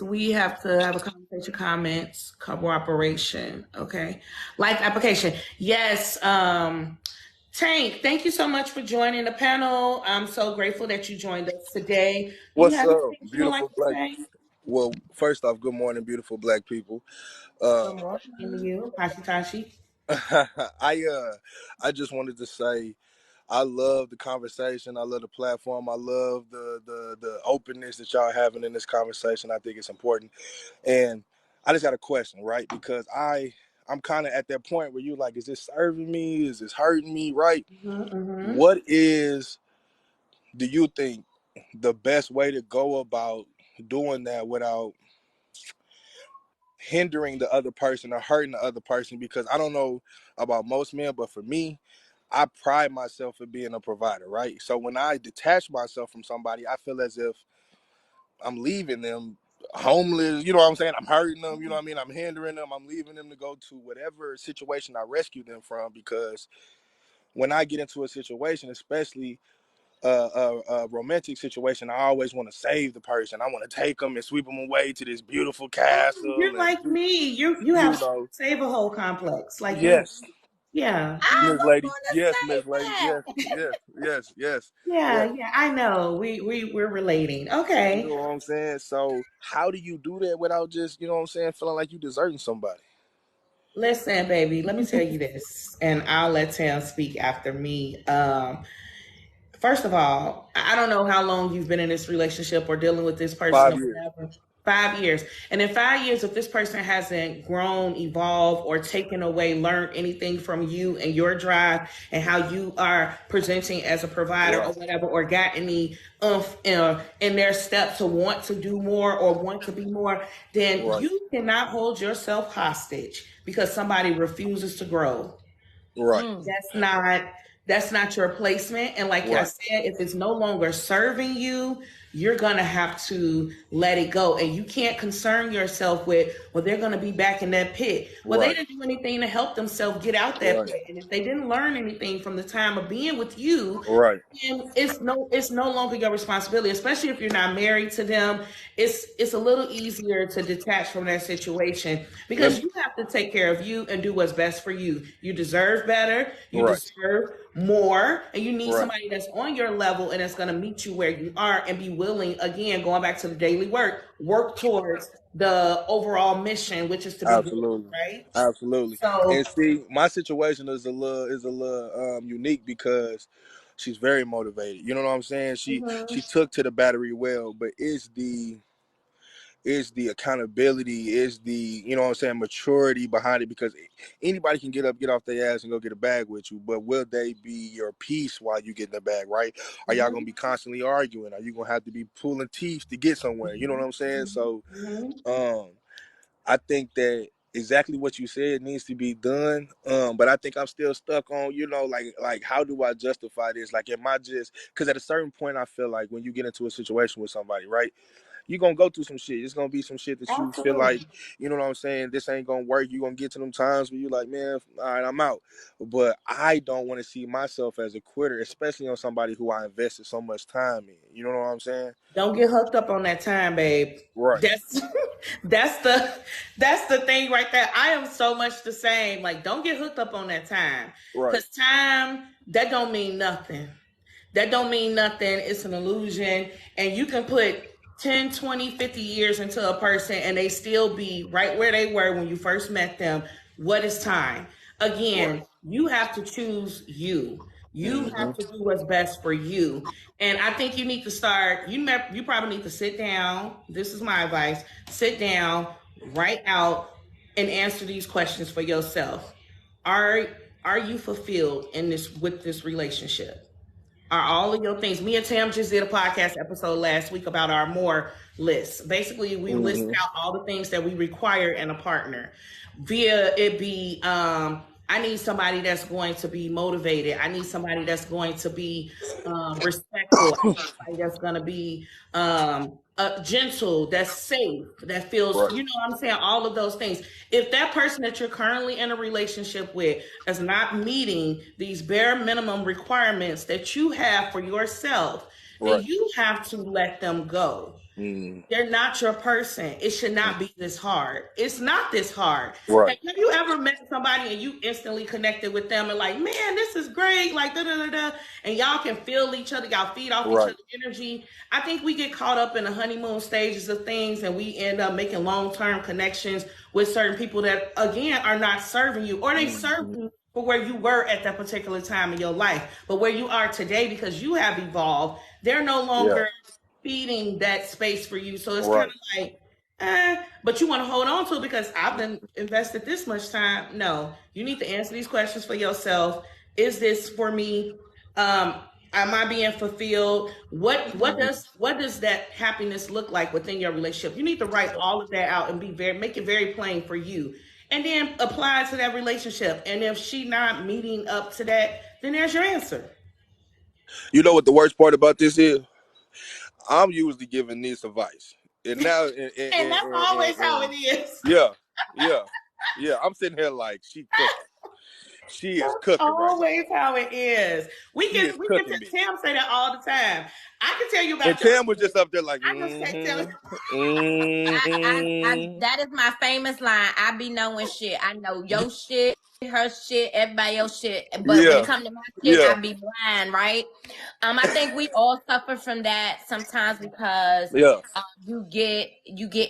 We have to have a conversation, comments, cooperation. Okay. Life application. Yes. Tank, thank you so much for joining the panel. I'm so grateful that you joined us today. Do you What's have up, anything you would like beautiful to black? say? Well, first off, good morning, beautiful black people. Good morning to you, Tashi. I just wanted to say I love the conversation. I love the platform. I love the openness that y'all having in this conversation. I think it's important. And I just got a question, right? Because I'm kind of at that point where you like, is this serving me? Is this hurting me? Right? Mm-hmm. What do you think the best way to go about doing that without hindering the other person or hurting the other person? Because I don't know about most men, but for me, I pride myself in being a provider, right? So when I detach myself from somebody, I feel as if I'm leaving them homeless, you know what I'm saying? I'm hurting them, you know what I mean? I'm hindering them, I'm leaving them to go to whatever situation I rescue them from. Because when I get into a situation, especially a romantic situation, I always want to save the person. I want to take them and sweep them away to this beautiful castle You're and like me. You you have know. save a whole complex like me. Yes, Yeah. I Miss was Lady. gonna Yes, say Miss Lady. that. Yes. Yeah, I know. We're relating. You Okay. know what I'm saying? So how do you do that without just, you know what I'm saying, feeling like you deserting somebody? Listen, baby, let me tell you this, and I'll let Tam speak after me. First of all, I don't know how long you've been in this relationship or dealing with this person or 5 years. whatever. 5 years. And in 5 years, if this person hasn't grown, evolved, or taken away, learned anything from you and your drive and how you are presenting as a provider or Right. whatever, or got any in their step to want to do more or want to be more, then Right. you cannot hold yourself hostage because somebody refuses to grow. Right. Mm. That's not your placement. And like I Right. said, if it's no longer serving you, you're gonna have to let it go. And you can't concern yourself with, well, they're gonna be back in that pit. Well, they Right. didn't do anything to help themselves get out that Right. pit. And if they didn't learn anything from the time of being with you, Right. and it's no longer your responsibility, especially if you're not married to them. It's a little easier to detach from that situation Let because you have to take care of you and do what's best for you. You deserve better, you Right. deserve more, and you need Right. somebody that's on your level and that's going to meet you where you are and be willing, again, going back to the daily work towards the overall mission, which is to be good, Absolutely. right? Absolutely. And So see, my situation is a little unique because she's very motivated. You know what I'm saying? She mhm, took to the battery well, but is the accountability, is the, you know what I'm saying, maturity behind it. Because anybody can get up, get off their ass and go get a bag with you, but will they be your peace while you get in the bag, right? Are y'all gonna mhm, be constantly arguing? Are you gonna have to be pulling teeth to get somewhere? You know what mhm, I'm saying? mhm, So mhm. um I think that exactly what you said needs to be done. But I think I'm still stuck on, like how do I justify this? Like, am I just, because at a certain point I feel like when you get into a situation with somebody, right? You're gonna go through some shit. It's gonna be some shit that you feel like, Absolutely. you know what I'm saying, this ain't gonna work. You're gonna get to them times where you like, man, all right, I'm out. But I don't want to see myself as a quitter, especially on somebody who I invested so much time in. You know what I'm saying? Don't get hooked up on that time, babe. Right, That's that's the that's the thing right there. I am so much the same. Like, don't get hooked up on that time. right, Because time, that don't mean nothing. That don't mean nothing. It's an illusion. And you can put 10, 20, 50 years into a person and they still be right where they were when you first met them. What is time? right. Again, you have to choose you. You Mm-hmm. have to do what's best for you. And I think you need to start, you probably need to sit down. This is my advice. Sit down, write out, and answer these questions for yourself. Are are you fulfilled in this with this relationship? Are all of your things. Me and Tam just did a podcast episode last week about our more list. Basically, we list Mm-hmm. out all the things that we require in a partner. Via it be I need somebody that's going to be motivated. I need somebody that's going to be respectful. I need somebody that's going to be gentle, that's safe, that feels, Right, what I'm saying? All of those things. If that person that you're currently in a relationship with is not meeting these bare minimum requirements that you have for yourself, then Right. you have to let them go. They're not your person. It should not be this hard. It's not this hard. Right. Have you ever met somebody and you instantly connected with them and like, man, this is great, like da da da da, and y'all can feel each other, y'all feed off each Right. other's energy. I think we get caught up in the honeymoon stages of things and we end up making long-term connections with certain people that again are not serving you, or they serve you for where you were at that particular time in your life, but where you are today because you have evolved, they're no longer feeding that space for you. So it's kind of like, but you want to hold on to it because I've been invested this much time. No, you need to answer these questions for yourself. Is this for me? Am I being fulfilled? What does that happiness look like within your relationship? You need to write all of that out and make it very plain for you. And then apply it to that relationship. And if she not meeting up to that, then there's your answer. You know what the worst part about this is? I'm usually giving this advice, and now, and that's always how it is. Yeah. I'm sitting here like she cooking. She is cooking. Always right how it is. We get to Tam say that all the time. I can tell you about. And Tam was just up there like, that is my famous line. I be knowing shit. I know your shit, her shit, everybody else shit. But when it comes to my shit, I be blind, right? I think we all suffer from that sometimes because you get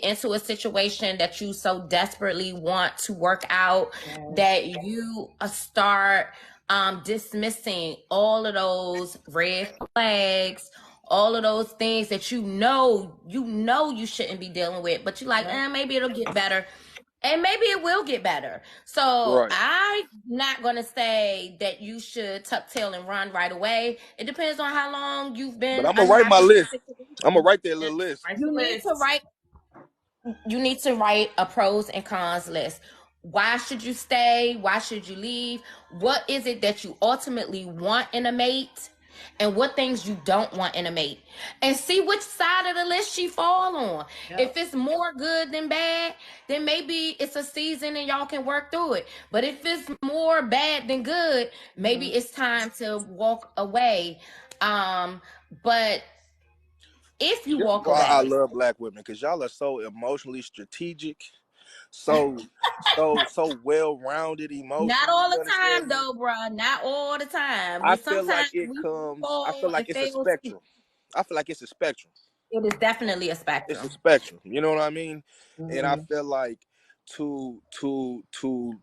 into a situation that you so desperately want to work out that you start dismissing all of those red flags, all of those things that you know you shouldn't be dealing with, but you're like, maybe it'll get better. And maybe it will get better. So I'm not going to say that you should tuck tail and run right away. It depends on how long you've been. But I'm going to write my list. I'm going to write that little list. You need to write a pros and cons list. Why should you stay? Why should you leave? What is it that you ultimately want in a mate? And what things you don't want in a mate, and see which side of the list she fall on. If it's more good than bad, then maybe it's a season and y'all can work through it. But if it's more bad than good, maybe it's time to walk away. But if you walk away, I love black women because y'all are so emotionally strategic, so well-rounded emotionally. Not all the time, though, bro. Not all the time. I feel like it's a spectrum. I feel like it's a spectrum. It is definitely a spectrum. It's a spectrum. You know what I mean? And I feel like to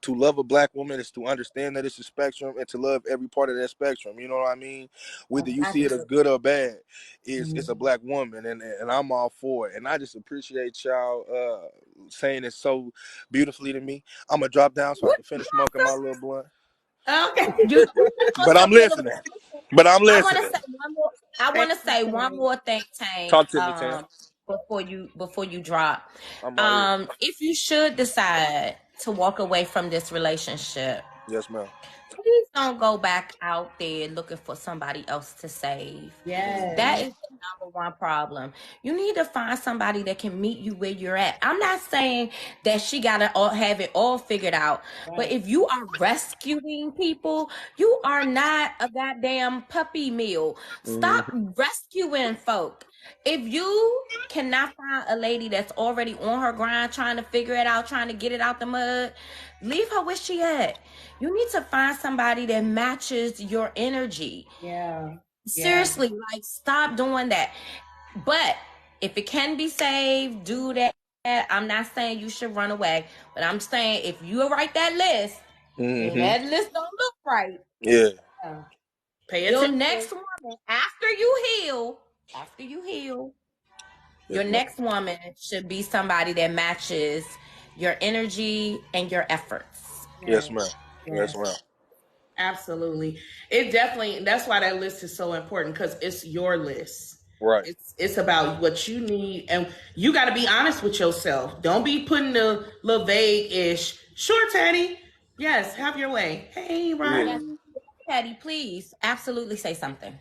love a black woman is to understand that it's a spectrum and to love every part of that spectrum. You know what I mean? Whether you see it as good or bad, it's a black woman, and I'm all for it. And I just appreciate y'all saying it so beautifully to me. I'm gonna drop down so I can finish smoking my little blunt. Okay. But I'm listening. I want to say one more thing, Tank. Talk to me, Tank. Before you drop. If you should decide to walk away from this relationship, yes, ma'am, please don't go back out there looking for somebody else to save. That is the number one problem. You need to find somebody that can meet you where you're at. I'm not saying that she gotta have it all figured out, but if you are rescuing people, you are not a goddamn puppy mill. Stop rescuing folk. If you cannot find a lady that's already on her grind, trying to figure it out, trying to get it out the mud, leave her where she at. You need to find somebody that matches your energy. Seriously, like, stop doing that. But if it can be saved, do that. I'm not saying you should run away, but I'm saying if you write that list, and that list don't look right, pay attention. Your next woman, after you heal, your next woman should be somebody that matches your energy and your efforts. Yes, ma'am. Yes, ma'am. Absolutely. It definitely, that's why that list is so important, because it's your list. Right. It's about what you need, and you got to be honest with yourself. Don't be putting the little vague-ish, sure, Teddy. Yes, have your way. Hey, Ryan. Teddy, please, absolutely say something.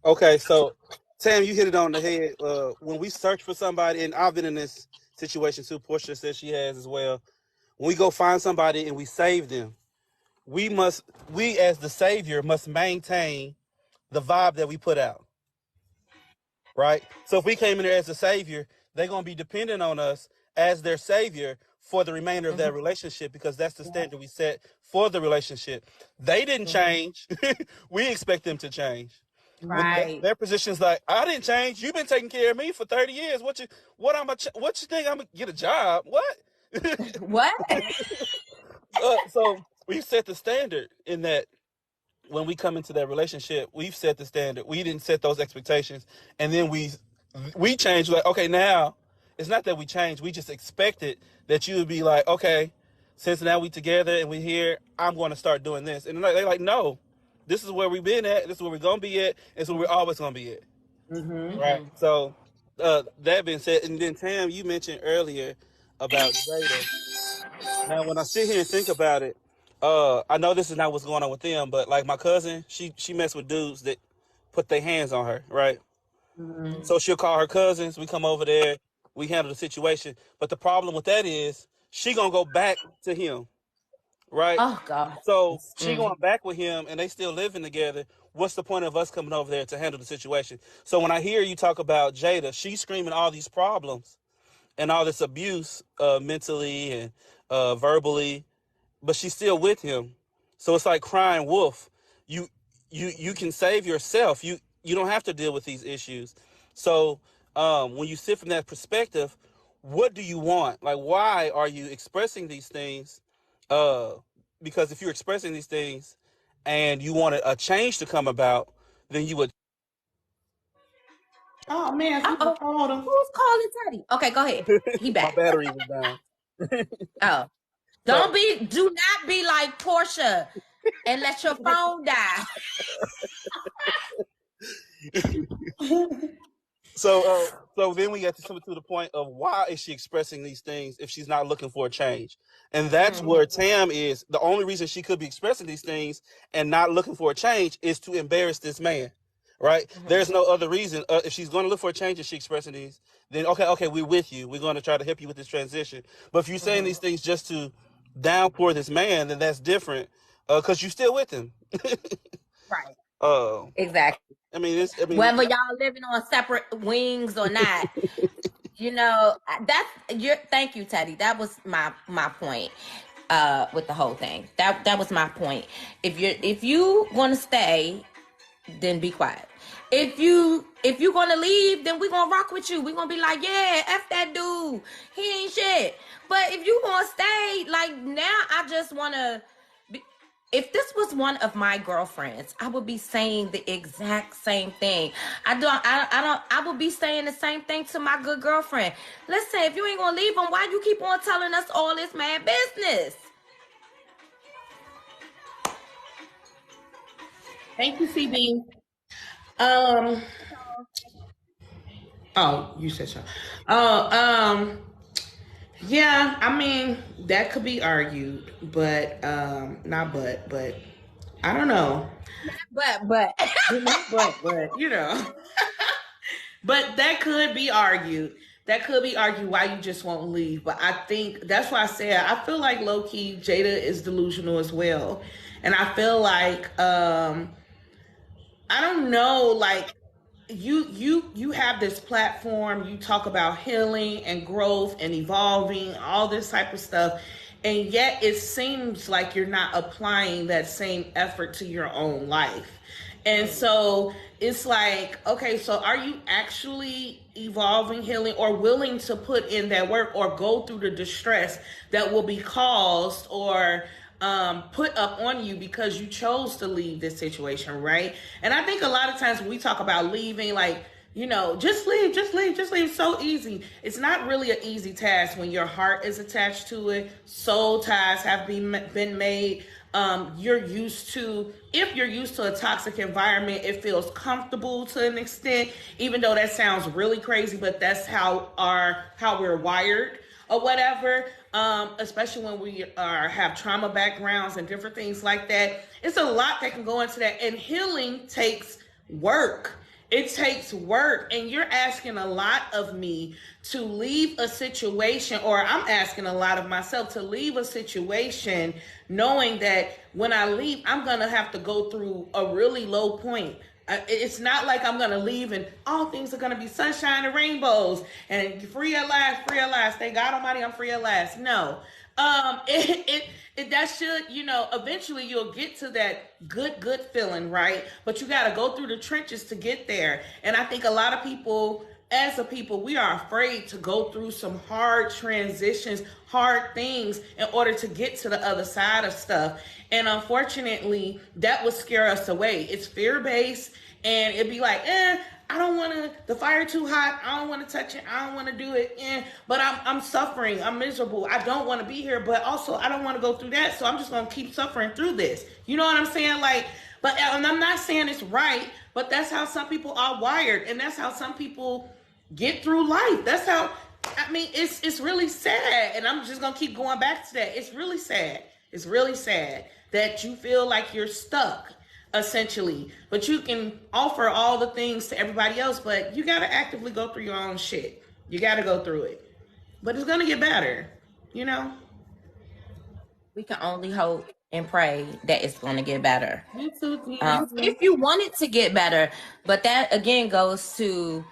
Okay, so Tam, you hit it on the head. When we search for somebody, and I've been in this situation too, Portia says she has as well. When we go find somebody and we save them, we as the savior must maintain the vibe that we put out. right? So if we came in there as a savior, they're gonna be dependent on us as their savior for the remainder of that relationship, because that's the standard we set for the relationship. They didn't change. We expect them to change. When Right. their position's like, I didn't change. You've been taking care of me for 30 years. What you think I'm gonna get a job? What? What? So we set the standard in that when we come into that relationship, we've set the standard. We didn't set those expectations, and then we changed. Like, okay, now it's not that we changed. We just expected that you would be like, okay, since now we together and we here, I'm going to start doing this. And they're like, no, this is where we've been at. This is where we're going to be at. This is where we're always going to be at. Right. So that being said, and then Tam, you mentioned earlier about Jada. Now, when I sit here and think about it, I know this is not what's going on with them, but like my cousin, she messed with dudes that put their hands on her, right? So she'll call her cousins. We come over there, we handle the situation. But the problem with that is she gonna go back to him, right? Oh God. So she going back with him, and they still living together. What's the point of us coming over there to handle the situation? So when I hear you talk about Jada, she's screaming all these problems and all this abuse, mentally and verbally, but she's still with him. So it's like crying wolf. You can save yourself. You don't have to deal with these issues. So when you sit from that perspective, what do you want? Like, why are you expressing these things? Because if you're expressing these things and you wanted a change to come about, then you would. Oh man, Uh-oh. called him. Who's calling Teddy? Okay, go ahead. He My back. battery was down. Oh. Do not be like Portia and let your phone die. So then we get to the point of why is she expressing these things if she's not looking for a change? And that's where Tam is. The only reason she could be expressing these things and not looking for a change is to embarrass this man, right? There's no other reason. If she's going to look for a change and she's expressing these, then okay, we're with you. We're going to try to help you with this transition. But if you're saying these things just to downpour this man, then that's different, because you're still with him. Right. Exactly. I mean, whether y'all living on separate wings or not, thank you, Teddy. That was my point with the whole thing. That was my point. If you want to stay, then be quiet. If you gonna leave, then we gonna rock with you. We gonna be like, yeah, F that dude. He ain't shit. But if you gonna stay, like, now I just wanna. If this was one of my girlfriends, I would be saying the exact same thing. I would be saying the same thing to my good girlfriend. Listen, if you ain't gonna leave him, why you keep on telling us all this mad business? Thank you, CB. Oh, you said so. Yeah, I mean, that could be argued, but but I don't know. But but but that could be argued. That could be argued why you just won't leave. But I think that's why I said I feel like low key Jada is delusional as well, and I feel like I don't know, like. You have this platform, you talk about healing and growth and evolving, all this type of stuff, and yet it seems like you're not applying that same effort to your own life. And so it's like, okay, so are you actually evolving, healing, or willing to put in that work or go through the distress that will be caused or put up on you because you chose to leave this situation, right? And I think a lot of times when we talk about leaving, like, just leave, so easy. It's not really an easy task when your heart is attached to it. Soul ties have been made. If you're used to a toxic environment, it feels comfortable to an extent, even though that sounds really crazy, but that's how we're wired or whatever. Especially when we have trauma backgrounds and different things like that. It's a lot that can go into that. And healing takes work. It takes work. And you're asking a lot of me to leave a situation, or I'm asking a lot of myself to leave a situation knowing that when I leave, I'm going to have to go through a really low point. It's not like I'm gonna leave and all things are gonna be sunshine and rainbows and free at last, free at last. Thank God Almighty, I'm free at last. No, that should, eventually you'll get to that good feeling, right? But you got to go through the trenches to get there. And I think a lot of people, as a people, we are afraid to go through some hard transitions, hard things in order to get to the other side of stuff. And unfortunately, that would scare us away. It's fear-based, and it'd be like, I don't want to, the fire too hot. I don't want to touch it. I don't want to do it. But I'm suffering. I'm miserable. I don't want to be here, but also I don't want to go through that. So I'm just going to keep suffering through this. You know what I'm saying? And I'm not saying it's right, but that's how some people are wired. And that's how some people get through life. That's how, it's really sad. And I'm just going to keep going back to that. It's really sad. It's really sad that you feel like you're stuck, essentially, but you can offer all the things to everybody else, but you got to actively go through your own shit. You got to go through it, but it's going to get better. We can only hope and pray that it's going to get better. Me too, if you want it to get better. But that again goes to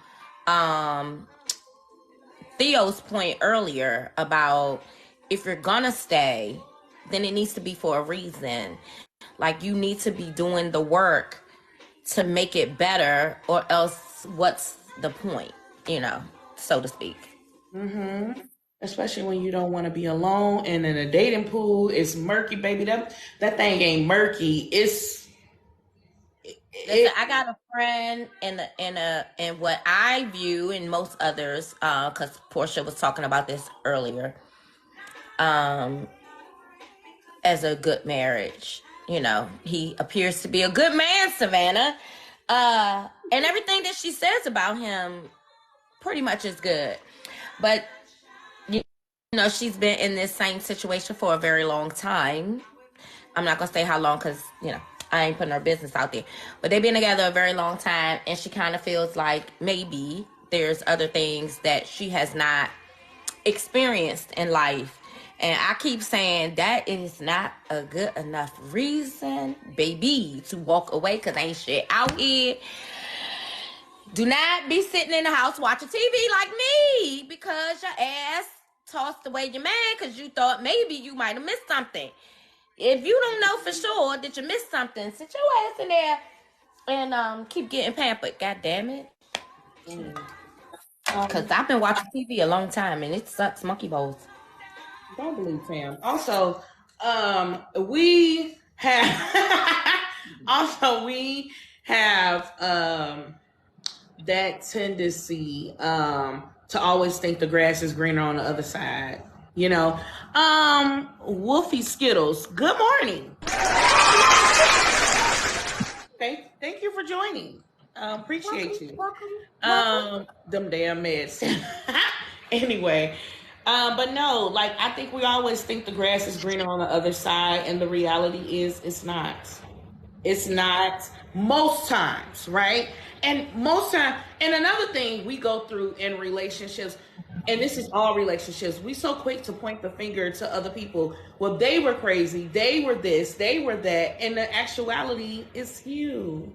Theo's point earlier about if you're gonna stay, then it needs to be for a reason. Like, you need to be doing the work to make it better, or else what's the point, so to speak. Especially when you don't want to be alone, and in a dating pool, it's murky, baby. That thing ain't murky. Listen, I got a friend in what I view, and most others, because Portia was talking about this earlier, as a good marriage. He appears to be a good man, Savannah. And everything that she says about him pretty much is good. But, she's been in this same situation for a very long time. I'm not going to say how long because, I ain't putting her business out there. But they've been together a very long time, and she kind of feels like maybe there's other things that she has not experienced in life. And I keep saying that is not a good enough reason, baby, to walk away, because ain't shit out here. Do not be sitting in the house watching TV like me because your ass tossed away your man because you thought maybe you might have missed something. If you don't know for sure that you missed something, sit your ass in there and keep getting pampered. God damn it. Because I've been watching TV a long time and it sucks monkey balls. Don't believe Pam. Also, we have that tendency to always think the grass is greener on the other side. Wolfie Skittles, good morning. Thank you for joining. Appreciate you. Welcome. Them damn meds. Anyway. But no, I think we always think the grass is greener on the other side, and the reality is it's not. It's not most times, right? And another thing we go through in relationships, and this is all relationships, we so quick to point the finger to other people. Well, they were crazy, they were this, they were that, and the actuality is you.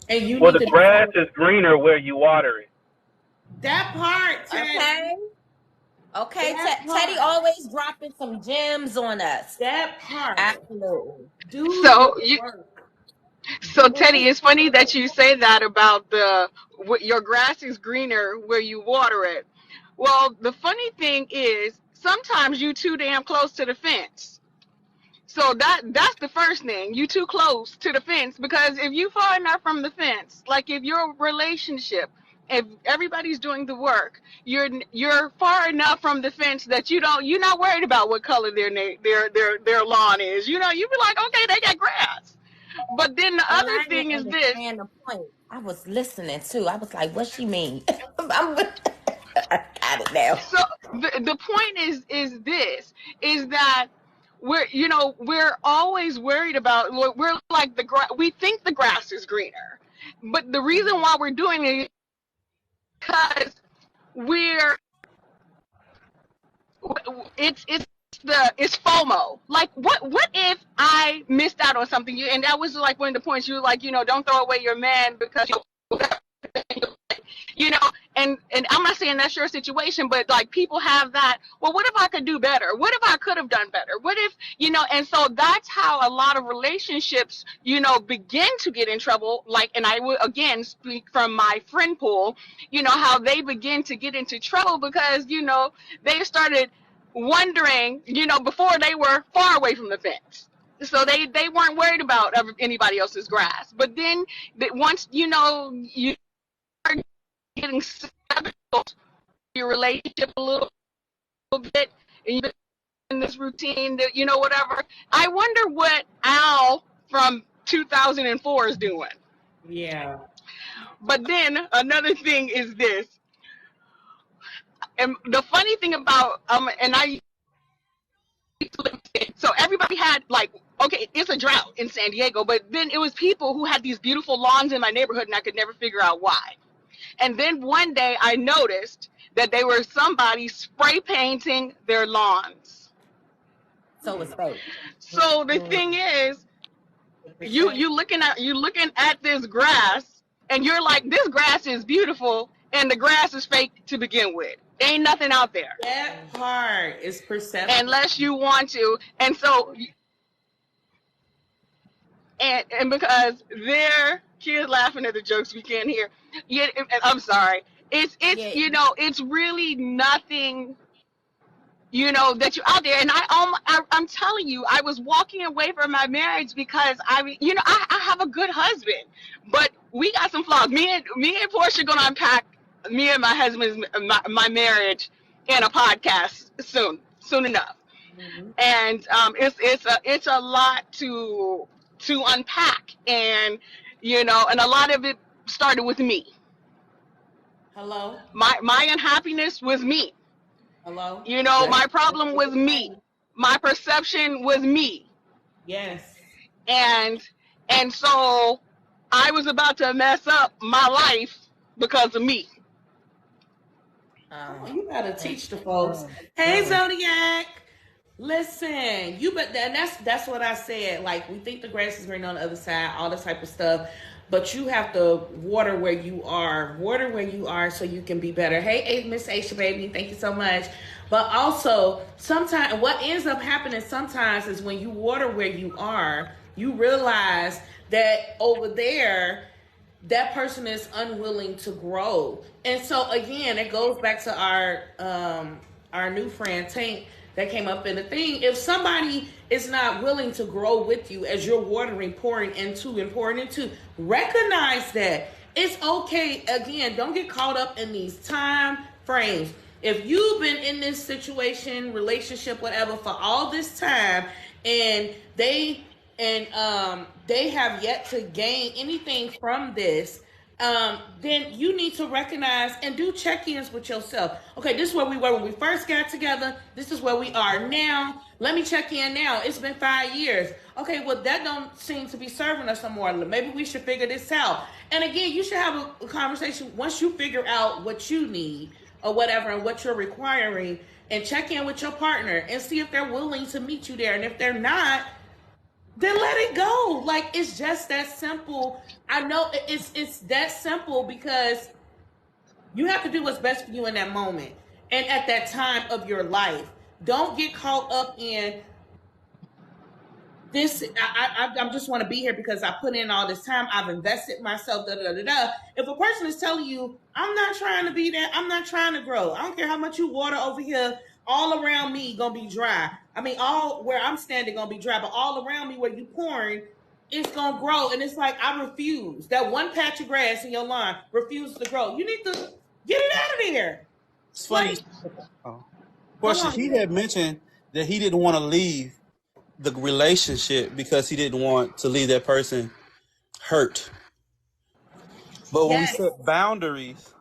And the grass is greener where you water it. That part, Ted. Okay, Teddy always dropping some gems on us. That part. Absolutely. So Teddy, it's funny that you say that about your grass is greener where you water it. Well, the funny thing is sometimes you too damn close to the fence. So that's the first thing. You too close to the fence, because if you far enough from the fence, like if your relationship, if everybody's doing the work, you're far enough from the fence that you're not worried about what color their lawn is. You be like, okay, they got grass. But then the other thing is this. The point. I was listening too. I was like, what she mean? I got it now. So the point is that we're always worried about, we're like we think the grass is greener, but the reason why we're doing it is because it's it's FOMO. Like, what if I missed out on something? And that was like one of the points you were like, don't throw away your man because you know, and I'm not saying that's your situation, but like people have that, well, what if I could do better? What if I could have done better? What if, and so that's how a lot of relationships, begin to get in trouble. Like, and I will again speak from my friend pool, how they begin to get into trouble because, they started wondering, before they were far away from the fence. So they weren't worried about anybody else's grass. But then once, you are getting settled your relationship a little bit, and you've been in this routine that whatever. I wonder what Al from 2004 is doing. Yeah. But then another thing is this, and the funny thing about and I so everybody had like, okay, it's a drought in San Diego, but then it was people who had these beautiful lawns in my neighborhood, and I could never figure out why. And then one day I noticed that they were somebody spray painting their lawns. So it's fake. So the thing is, you looking at this grass, and you're like, this grass is beautiful, and the grass is fake to begin with. There ain't nothing out there. That part is perception. Unless you want to, and so, and because they're kids laughing at the jokes we can't hear. Yeah, I'm sorry. It's it's really nothing, that you're out there. And I'm telling you, I was walking away from my marriage because I have a good husband, but we got some flaws. Me and Portia gonna unpack me and my husband's my marriage in a podcast soon enough. Mm-hmm. And it's a lot to unpack, and and a lot of it started with me. Hello. My unhappiness was me. Hello. My problem was me. My perception was me. Yes. And so I was about to mess up my life because of me. You gotta teach the folks. Hey, Zodiac. Listen, that's what I said. Like, we think the grass is green on the other side, all this type of stuff. But you have to water where you are. Water where you are so you can be better. Hey, Miss Aisha, baby, thank you so much. But also, sometimes what ends up happening sometimes is when you water where you are, you realize that over there, that person is unwilling to grow. And so again, it goes back to our new friend Tank that came up in the thing. If somebody is not willing to grow with you as you're watering, pouring into, recognize that. It's okay. Again, don't get caught up in these time frames. If you've been in this situation, relationship, whatever, for all this time, and they have yet to gain anything from this, then you need to recognize and do check-ins with yourself. Okay, this is where we were when we first got together. This is where we are now. Let me check in now. It's been 5 years. Okay, well, that don't seem to be serving us no more. Maybe we should figure this out. And again, you should have a conversation once you figure out what you need or whatever and what you're requiring, and check in with your partner and see if they're willing to meet you there. And if they're not, then let it go. Like, it's just that simple. I know it's that simple because you have to do what's best for you in that moment and at that time of your life. Don't get caught up in this. I just want to be here because I put in all this time. I've invested myself. If a person is telling you, I'm not trying to be there, I'm not trying to grow, I don't care how much you water over here, all around me gonna be dry. I mean, all where I'm standing gonna be dry, but all around me where you pouring, it's gonna grow. And it's like, I refuse. That one patch of grass in your lawn refuses to grow. You need to get it out of there. It's funny. Portia, he had mentioned that he didn't want to leave the relationship because he didn't want to leave that person hurt. But when we set boundaries,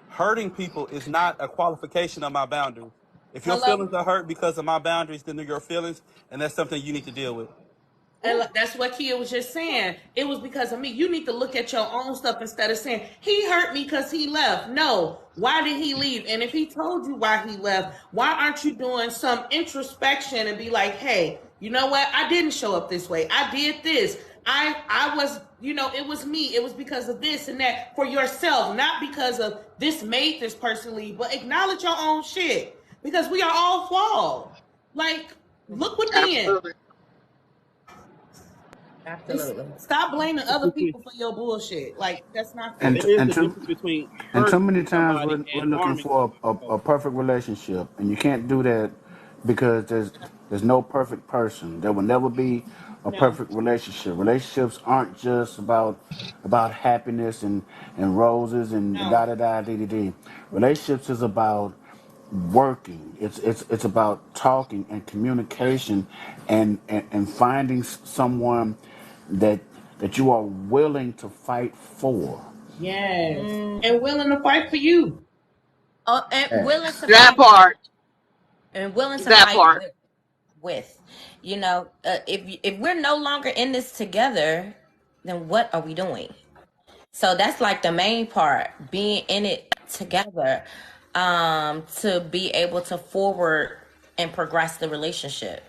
hurting people is not a qualification of my boundaries. If your feelings are hurt because of my boundaries, then they're your feelings, and that's something you need to deal with. And that's what Kia was just saying. It was because of me. You need to look at your own stuff instead of saying, he hurt me because he left. No. Why did he leave? And if he told you why he left, why aren't you doing some introspection and be like, hey, you know what? I didn't show up this way. I did this. I was, it was me. It was because of this and that for yourself, not because of this made this person leave, but acknowledge your own shit because we are all flawed. Like, look within. Absolutely. Absolutely. Stop blaming other people for your bullshit. Like, that's not fair. And There is and the too difference between and too hurting many times somebody we're and looking harming for somebody. a perfect relationship, and you can't do that because there's no perfect person. There will never be a No. perfect relationship. Relationships aren't just about happiness and roses and No. da da da dee dee dee. Relationships is about working. It's about talking and communication and finding someone that you are willing to fight for. Yes. And willing to fight for you. And willing to That fight part. That part. with. If we're no longer in this together, then what are we doing? So that's like the main part, being in it together, to be able to forward and progress the relationship.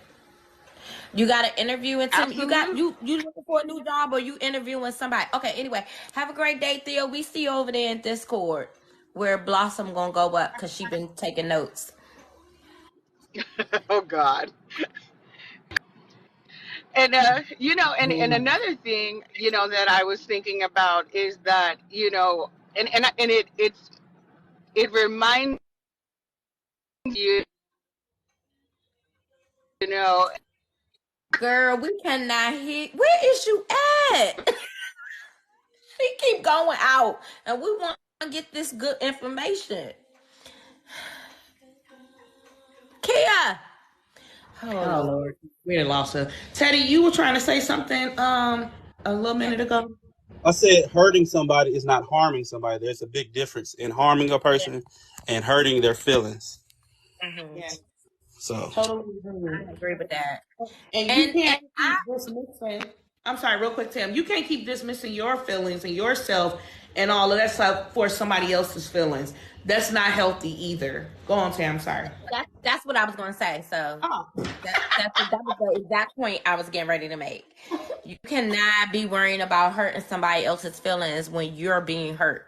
You got an interview and Absolutely. you looking for a new job or you interviewing somebody. Okay, anyway, have a great day, Theo. We see you over there in Discord where Blossom gonna go up because she been taking notes. Oh God. And and another thing, that I was thinking about is that, and it reminds you, you know, Girl, we cannot hear. Where is you at? She keep going out, and we want to get this good information. Kia. Oh, Lord. We done lost her. Teddy, you were trying to say something a little minute ago. I said hurting somebody is not harming somebody. There's a big difference in harming a person and hurting their feelings. Yes. So Totally agree. I agree with that. And you can't keep dismissing. I'm sorry, real quick, Tim. You can't keep dismissing your feelings and yourself and all of that stuff for somebody else's feelings. That's not healthy either. Go on, Tim. I'm sorry. That's what I was going to say. So that was the exact point I was getting ready to make. You cannot be worrying about hurting somebody else's feelings when you're being hurt.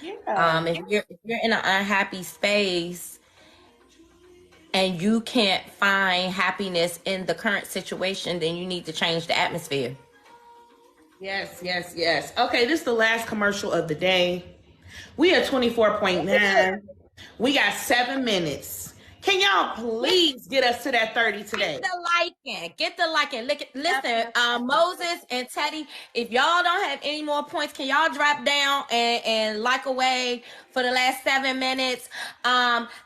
Yeah. If you're in an unhappy space and you can't find happiness in the current situation, then you need to change the atmosphere. Yes, yes, yes. Okay, this is the last commercial of the day. We are 24.9. We got 7 minutes. Can y'all please get us to that 30 today? Get the liking. Listen, Moses and Teddy, if y'all don't have any more points, can y'all drop down and like away for the last 7 minutes?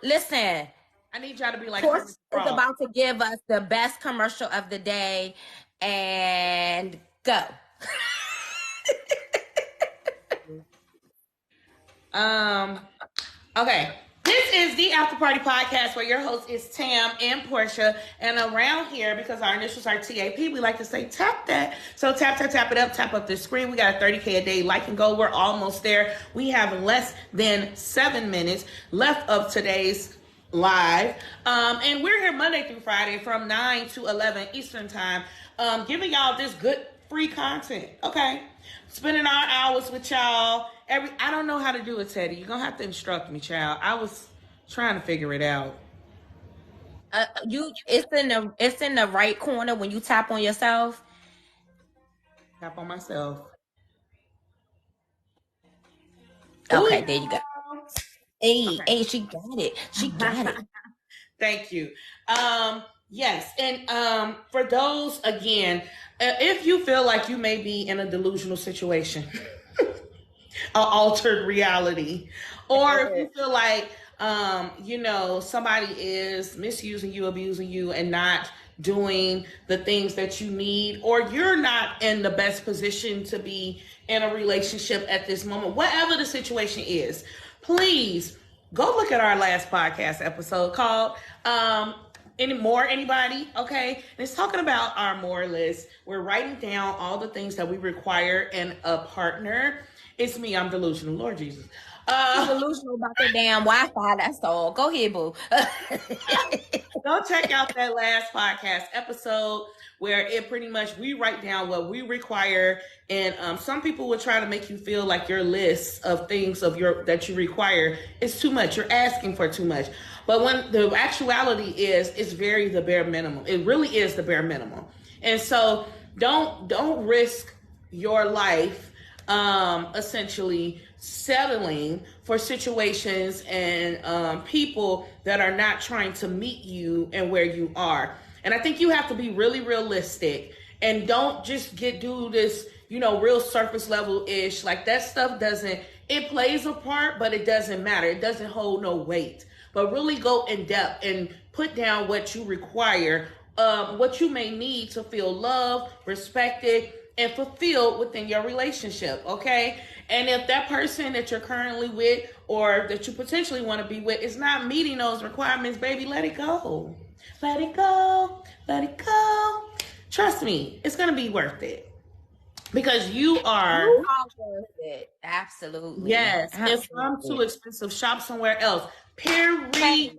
Listen. I need y'all to be like, Porsche is about to give us the best commercial of the day, and go. Okay. This is the After Party Podcast where your host is Tam and Portia. And around here, because our initials are TAP, we like to say tap that. So tap it up, tap up the screen. We got a 30K a day like and go. We're almost there. We have less than 7 minutes left of today's live. And we're here Monday through Friday from 9 to 11 Eastern time, giving y'all this good free content. Okay. Spending our hours with y'all. I don't know how to do it, Teddy. You're gonna have to instruct me, child. I was trying to figure it out. It's in the right corner when you tap on yourself. Tap on myself. Okay, there you go. Hey, she got it. She got it. Thank you. Yes, and for those, again, if you feel like you may be in a delusional situation, an altered reality, or if you feel like somebody is misusing you, abusing you, and not doing the things that you need, or you're not in the best position to be in a relationship at this moment, whatever the situation is, please go look at our last podcast episode called Anybody? Okay. And it's talking about our more list. We're writing down all the things that we require in a partner. It's me. I'm delusional. Lord Jesus. She's delusional about that damn Wi-Fi. That's all. Go ahead, boo. Go check out that last podcast episode where it pretty much we write down what we require, and some people will try to make you feel like your list of things that you require is too much. You're asking for too much, but when the actuality is, it's the bare minimum. It really is the bare minimum, and so don't risk your life essentially settling for situations and people that are not trying to meet you and where you are. And I think you have to be really realistic and don't just do this, real surface level ish. Like that stuff it plays a part, but it doesn't matter. It doesn't hold no weight. But really go in depth and put down what you require, what you may need to feel loved, respected, and fulfilled within your relationship, okay? And if that person that you're currently with or that you potentially want to be with is not meeting those requirements, baby, let it go. Let it go. Let it go. Trust me, it's going to be worth it. Because you are worth it. Absolutely. Yes. Absolutely. If I'm too expensive, shop somewhere else. Period. Teddy.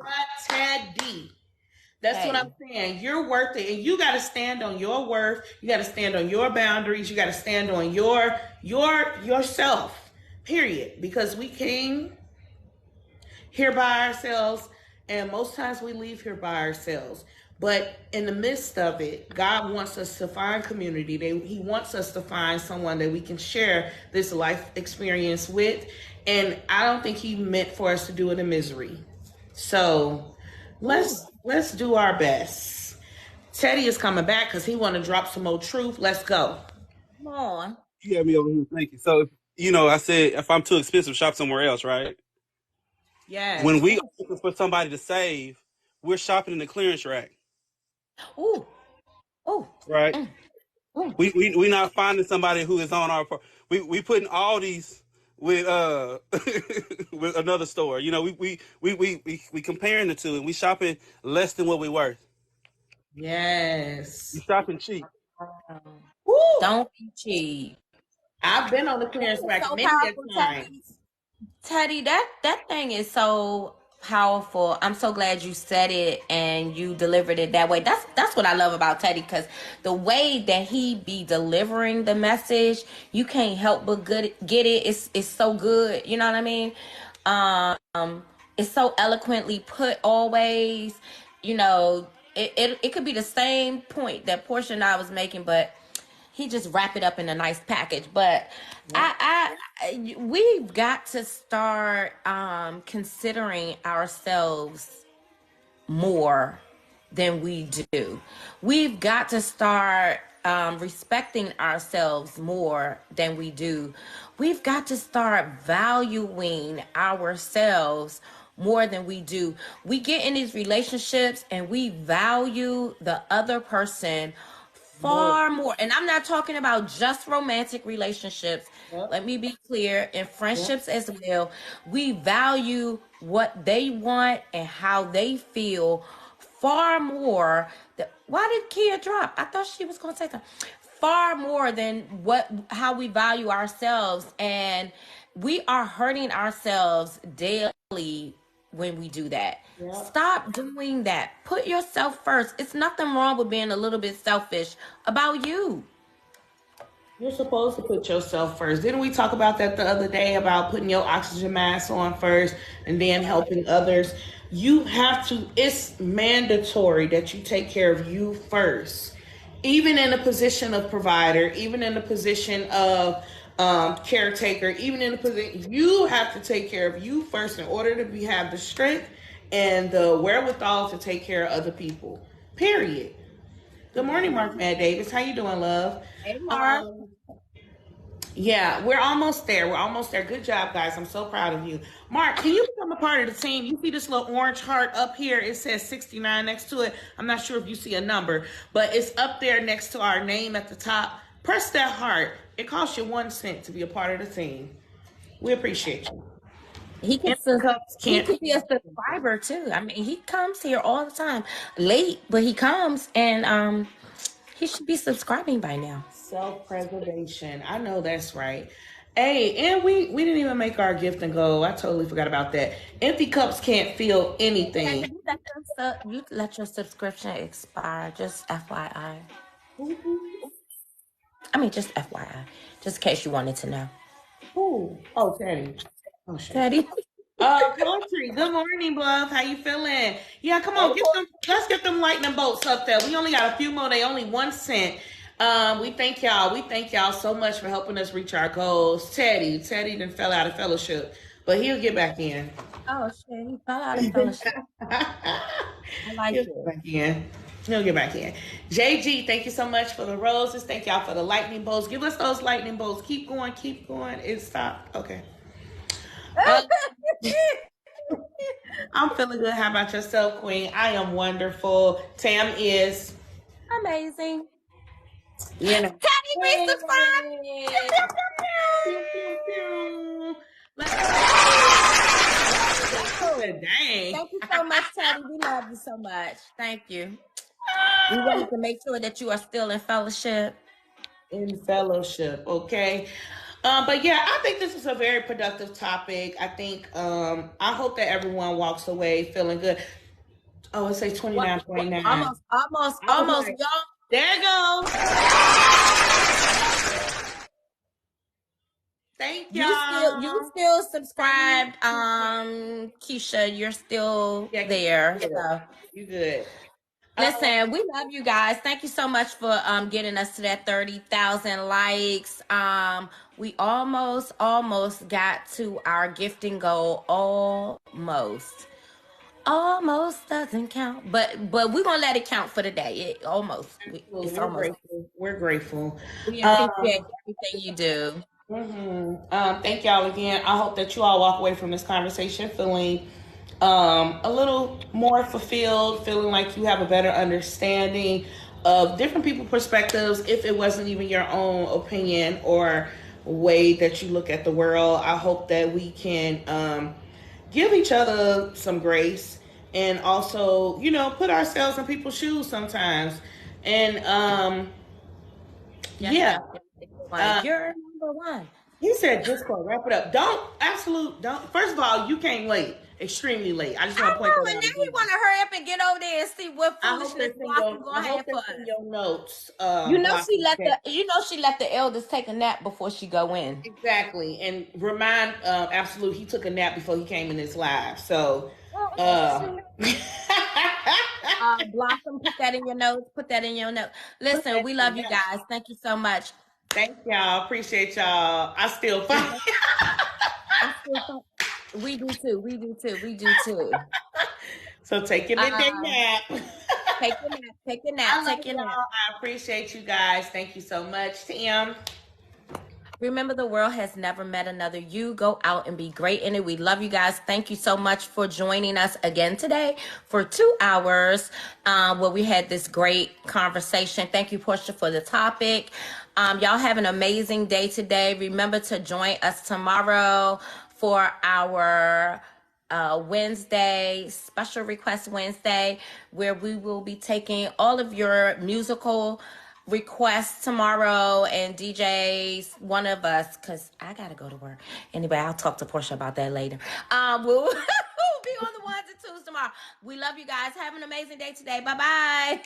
That's what I'm saying. You're worth it. And you got to stand on your worth. You got to stand on your boundaries. You got to stand on yourself. Period. Because we came here by ourselves. And most times we leave here by ourselves. But in the midst of it, God wants us to find community. He wants us to find someone that we can share this life experience with. And I don't think he meant for us to do it in misery. So let's do our best. Teddy is coming back because he want to drop some more truth. Let's go. Come on. You had me over here. Thank you. So, I said if I'm too expensive, shop somewhere else, right? Yes. When we are looking for somebody to save, we're shopping in the clearance rack. Ooh. Right. We not finding somebody who is on our. We putting all these with with another store. We comparing the two, and we shopping less than what we worth. Yes. We shopping cheap. Don't be cheap. I've been on the clearance rack many times. Teddy, that thing is so powerful. I'm so glad you said it and you delivered it that way. That's what I love about Teddy, because the way that he be delivering the message, you can't help but get it. It's so good. You know what I mean? It's so eloquently put always. It could be the same point that Portia and I was making, but he just wrap it up in a nice package. But we've got to start considering ourselves more than we do. We've got to start respecting ourselves more than we do. We've got to start valuing ourselves more than we do. We get in these relationships and we value the other person far more. And I'm not talking about just romantic relationships. Let me be clear. In friendships as well, we value what they want and how they feel far more. Why did Kia drop? I thought she was going to say something. Far more than how we value ourselves. And we are hurting ourselves daily when we do that. Stop doing that. Put yourself first. It's nothing wrong with being a little bit selfish about you. You're supposed to put yourself first. Didn't we talk about that the other day, about putting your oxygen mask on first and then helping others? You have to, it's mandatory that you take care of you first. Even in a position of provider, even in the position of caretaker, even in the position, you have to take care of you first in order to have the strength and the wherewithal to take care of other people. Period. Good morning, Mark Mad Davis. How you doing, love? Hey, Mark. Yeah, we're almost there. Good job, guys. I'm so proud of you. Mark, can you become a part of the team? You see this little orange heart up here? It says 69 next to it. I'm not sure if you see a number, but it's up there next to our name at the top. Press that heart. It costs you 1 cent to be a part of the team. We appreciate you. He could Empty cups he can't could be a feel. subscriber too. I mean, he comes here all the time, late, but he comes, and he should be subscribing by now. Self-preservation. I know that's right. Hey, and we didn't even make our gift and go. I totally forgot about that. Empty cups can't feel anything. You let your subscription expire. Just FYI. I mean, just FYI, just in case you wanted to know. Ooh. Oh, Teddy. Oh shit. Teddy. Poetry. Good morning, love. How you feeling? Yeah, come on, let's get them lightning bolts up there. We only got a few more. They only 1 cent. We thank y'all. We thank y'all so much for helping us reach our goals. Teddy then fell out of fellowship, but he'll get back in. Oh shit, he fell out of fellowship. I like He'll it. get back in. He'll get back in. JG, thank you so much for the roses. Thank y'all for the lightning bolts. Give us those lightning bolts. Keep going, keep going. It stopped. Okay. I'm feeling good. How about yourself, Queen? I am wonderful. Tam is amazing. You know. Teddy, we subscribe. Dang. Thank you so much, Teddy. We love you so much. Thank you. We wanted to make sure that you are still in fellowship. In fellowship, okay. But yeah, I think this is a very productive topic. I think I hope that everyone walks away feeling good. Oh, it says 29.9. Almost, y'all. There you go. Thank y'all. You still subscribed, Keisha. You're still there. So you good. Listen, we love you guys. Thank you so much for getting us to that 30,000 likes. We almost got to our gifting goal. Almost doesn't count, but we're gonna let it count for the day. It's almost. We're grateful. We appreciate everything you do. Thank y'all again. I hope that you all walk away from this conversation feeling a little more fulfilled, feeling like you have a better understanding of different people's perspectives, if it wasn't even your own opinion or way that you look at the world. I hope that we can give each other some grace and also, put ourselves in people's shoes sometimes. And you're number one. You said Discord. Wrap it up. Don't. First of all, you came late, extremely late. I just want to point that out. And now we want to hurry up and get over there and see what foolishness Blossom going to have for us. Your notes. She let the elders take a nap before she go in. Exactly, and remind Absolute he took a nap before he came in this live. So, Blossom, put that in your notes. Listen, we love you guys. Thank you so much. Thank y'all. Appreciate y'all. I still fight. We do too. So take your midday nap. Take a nap. I appreciate you guys. Thank you so much, Tim. Remember, the world has never met another you. Go out and be great in it. We love you guys. Thank you so much for joining us again today for 2 hours where we had this great conversation. Thank you, Portia, for the topic. Y'all have an amazing day today. Remember to join us tomorrow for our Wednesday, Special Request Wednesday, where we will be taking all of your musical requests tomorrow and DJs, one of us, because I got to go to work. Anyway, I'll talk to Portia about that later. We'll be on the ones and twos tomorrow. We love you guys. Have an amazing day today. Bye-bye.